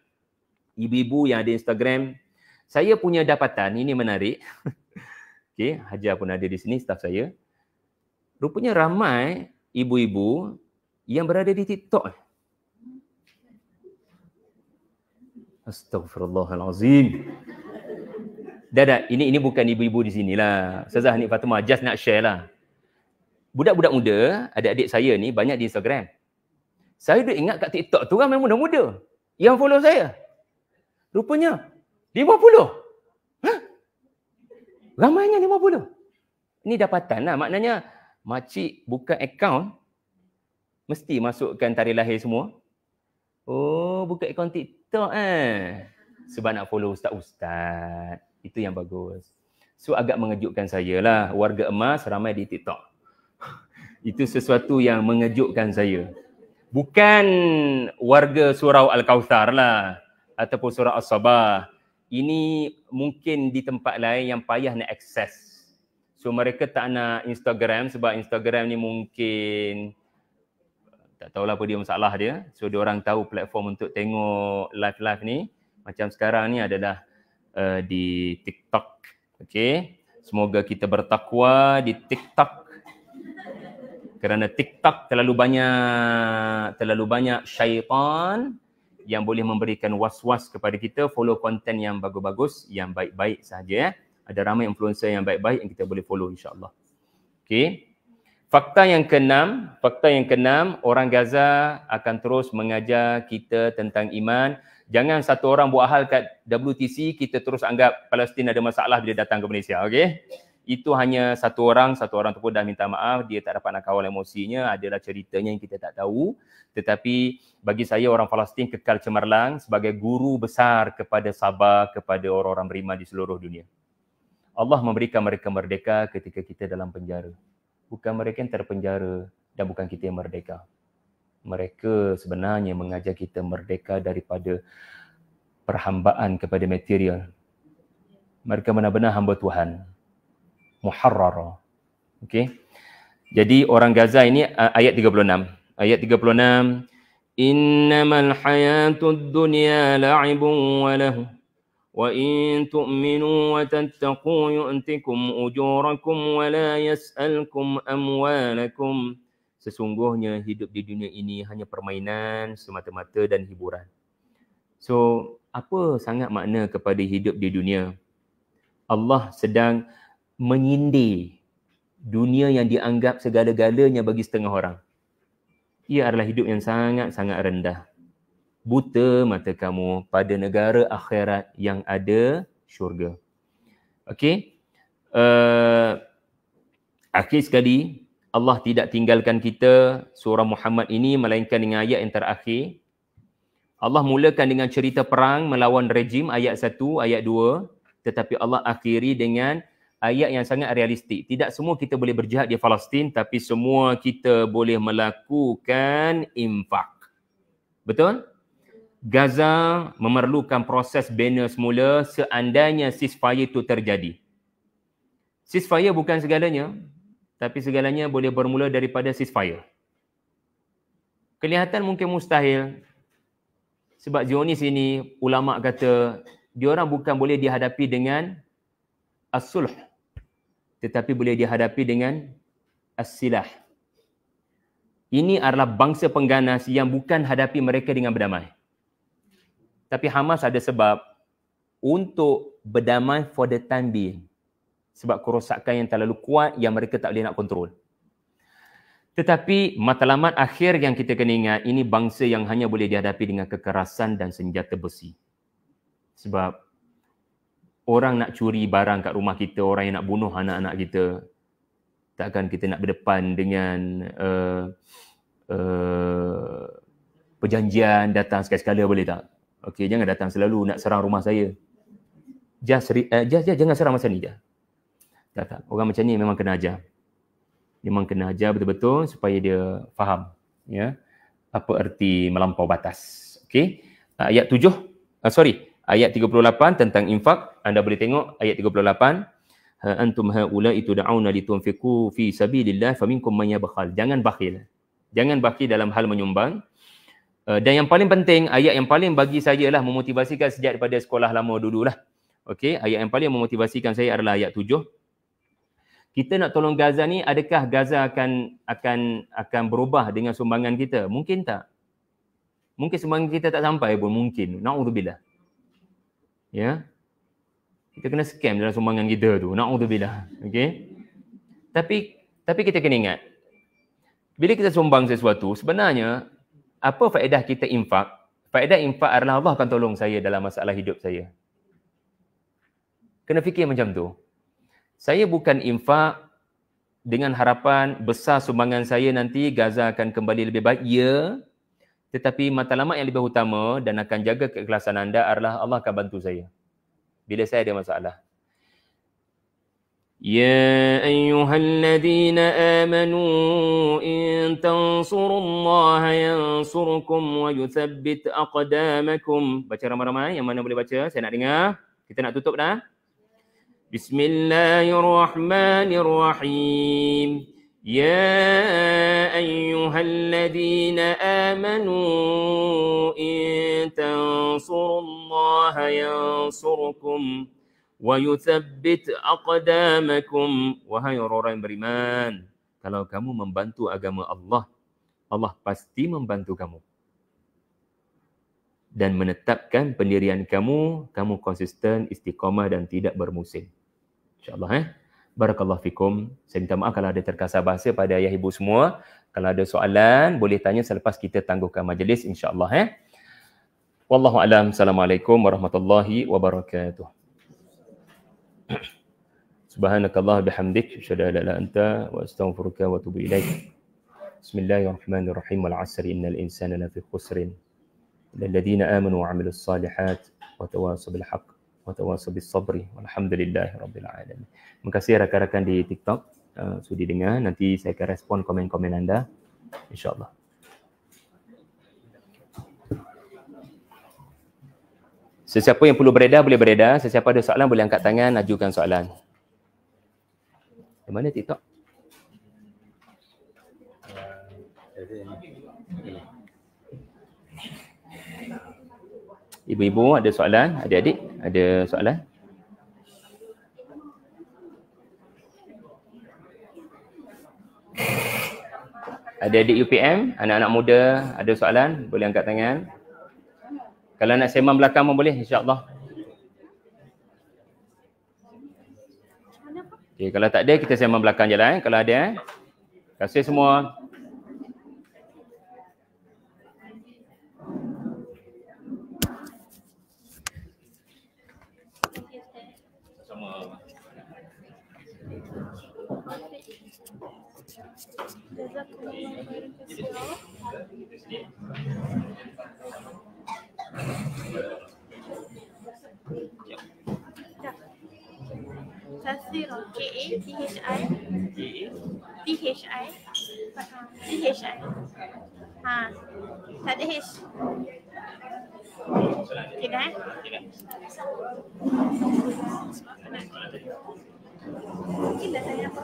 Ibu-ibu yang ada Instagram, saya punya dapatan, ini menarik. Okey, Hajar pun ada di sini, staf saya. Rupanya ramai ibu-ibu yang berada di TikTok. Astaghfirullahalazim. Dah, ini bukan ibu-ibu di sinilah. Ustazah Hanik Fatimah just nak share lah. Budak-budak muda, adik-adik saya ni banyak di Instagram. Saya dah ingat kat TikTok tu ramai muda-muda yang follow saya. Rupanya 50. Ramainya 50. Ini dapatan lah. Maknanya makcik buka akaun, mesti masukkan tarikh lahir semua. Oh, buka akaun TikTok sebab nak follow ustaz-ustaz. Itu yang bagus. So agak mengejutkan saya lah. Warga emas ramai di TikTok. Itu sesuatu yang mengejutkan saya. Bukan warga surau Al-Kautsar lah. Ataupun surau As-Sabah. Ini mungkin di tempat lain yang payah nak akses. So mereka tak nak Instagram sebab Instagram ni mungkin tak tahulah apa dia masalah dia. So dia orang tahu platform untuk tengok live-live ni. Macam sekarang ni adalah di TikTok. Okey. Semoga kita bertakwa di TikTok. Kerana TikTok terlalu banyak syaitan yang boleh memberikan was-was kepada kita follow konten yang bagus-bagus, yang baik-baik saja. Ada ramai influencer yang baik-baik yang kita boleh follow insya-Allah. Okey. Fakta yang keenam, orang Gaza akan terus mengajar kita tentang iman. Jangan satu orang buat hal kat WTC, kita terus anggap Palestin ada masalah bila datang ke Malaysia, okey? Itu hanya satu orang tu pun dah minta maaf, dia tak dapat nak kawal emosinya, adalah ceritanya yang kita tak tahu. Tetapi bagi saya orang Palestin kekal cemerlang sebagai guru besar kepada Sabah, kepada orang-orang beriman di seluruh dunia. Allah memberikan mereka merdeka ketika kita dalam penjara. Bukan mereka yang terpenjara dan bukan kita yang merdeka. Mereka sebenarnya mengajar kita merdeka daripada perhambaan kepada material. Mereka benar-benar hamba Tuhan. Muharrara. Okey. Jadi orang Gaza ini ayat 36. Ayat 36, innamal hayatud dunya la'ibun wa lahu wa in tu'minu wa tattaqu yu'tikum ujurakum wa la yas'alkum amwalakum. Sesungguhnya hidup di dunia ini hanya permainan semata-mata dan hiburan. So, apa sangat makna kepada hidup di dunia? Allah sedang menyindir dunia yang dianggap segala-galanya bagi setengah orang. Ia adalah hidup yang sangat-sangat rendah. Buta mata kamu pada negara akhirat yang ada syurga. Okey. Akhir sekali, Allah tidak tinggalkan kita surah Muhammad ini melainkan dengan ayat yang terakhir. Allah mulakan dengan cerita perang melawan rejim ayat 1, ayat 2, tetapi Allah akhiri dengan ayat yang sangat realistik. Tidak semua kita boleh berjihad di Palestin, tapi semua kita boleh melakukan infak. Betul? Gaza memerlukan proses bina semula seandainya ceasefire itu terjadi. Ceasefire bukan segalanya, tapi segalanya boleh bermula daripada ceasefire. Kelihatan mungkin mustahil. Sebab Zionis ini, ulama' kata, diorang bukan boleh dihadapi dengan as-sulh, tetapi boleh dihadapi dengan as-silah. Ini adalah bangsa pengganas yang bukan hadapi mereka dengan berdamai. Tapi Hamas ada sebab untuk berdamai for the time being. Sebab kerosakan yang terlalu kuat yang mereka tak boleh nak kontrol. Tetapi matlamat akhir yang kita kena ingat, ini bangsa yang hanya boleh dihadapi dengan kekerasan dan senjata besi. Sebab orang nak curi barang kat rumah kita, orang yang nak bunuh anak-anak kita, takkan kita nak berdepan dengan perjanjian datang sekali-sekala, boleh tak? Okey, jangan datang selalu nak serang rumah saya. Jangan serang masa ni je. Tak. Orang macam ni memang kena ajar. Memang kena ajar betul-betul supaya dia faham, ya, apa erti melampau batas. Okey. Ayat 7, ayat 38 tentang infak. Anda boleh tengok ayat 38. Ha antum haula'i tud'auna litunfiqu fi sabilillah faminkum man yabkhal. Jangan bakhil. Jangan bakhil dalam hal menyumbang. Dan yang paling penting, ayat yang paling bagi saya lah memotivasikan sejak daripada sekolah lama dululah. Okey, ayat yang paling memotivasikan saya adalah ayat 7. Kita nak tolong Gaza ni, adakah Gaza akan berubah dengan sumbangan kita? Mungkin tak. Mungkin sumbangan kita tak sampai pun, mungkin. Na'udzubillah. Ya. Kita kena scam dalam sumbangan kita tu. Na'udzubillah. Okey. Tapi kita kena ingat, bila kita sumbang sesuatu, sebenarnya apa faedah kita infak? Faedah infak adalah Allah akan tolong saya dalam masalah hidup saya. Kena fikir macam tu. Saya bukan infak dengan harapan besar sumbangan saya nanti Gaza akan kembali lebih baik. Ya. Tetapi matlamat yang lebih utama dan akan jaga keikhlasan anda adalah Allah akan bantu saya bila saya ada masalah. Ya ayyuhalladzina amanu in tansurullaha yansurkum wa yuthabbit aqdamakum. Baca ramai-ramai, yang mana boleh baca? Saya nak dengar. Kita nak tutup dah. Bismillahirrahmanirrahim. Ya ayyuhalladzina amanu in tansurullaha yansurkum wa yuthabbit aqdamakum. Wahai orang yang beriman, kalau kamu membantu agama Allah, Allah pasti membantu kamu dan menetapkan pendirian kamu konsisten, istiqamah dan tidak bermusim. InsyaAllah. Barakallahu fikum. Saya minta maaf kalau ada terkasar bahasa pada ayah ibu semua. Kalau ada soalan, boleh tanya selepas kita tangguhkan majlis, insyaAllah. Wallahu a'lam. Assalamualaikum warahmatullahi wabarakatuh. Subhanakallah bihamdik. Asyhadu an la ilaha illa anta wa astaghfiruka wa atubu ilaik. Bismillahirrahmanirrahim. Wal 'asri innal insana lafi khusrin. Illal amanu wa 'amilus salihat wa tawasaw bil haqq wa tawasaw bis sabri walhamdulillahi rabbil alamin. Terima kasih rakan-rakan di TikTok sudi dengar. Nanti saya akan respon komen-komen anda insya-Allah. Sesiapa yang perlu beredar, boleh beredar. Sesiapa ada soalan, boleh angkat tangan, ajukan soalan. Di mana TikTok? Ibu-ibu ada soalan? Adik-adik ada soalan? Adik-adik UPM, anak-anak muda ada soalan? Boleh angkat tangan. Kalau nak sembang belakang pun boleh, insya-Allah. Okay, kalau tak ada, kita sembang belakang je lah. Kalau ada. Terima kasih semua. Sama. Tasiro, K-A-T-H-I. T-H-I. T-H-I. Tak ada H. Tidak. Mungkin dah saya apa?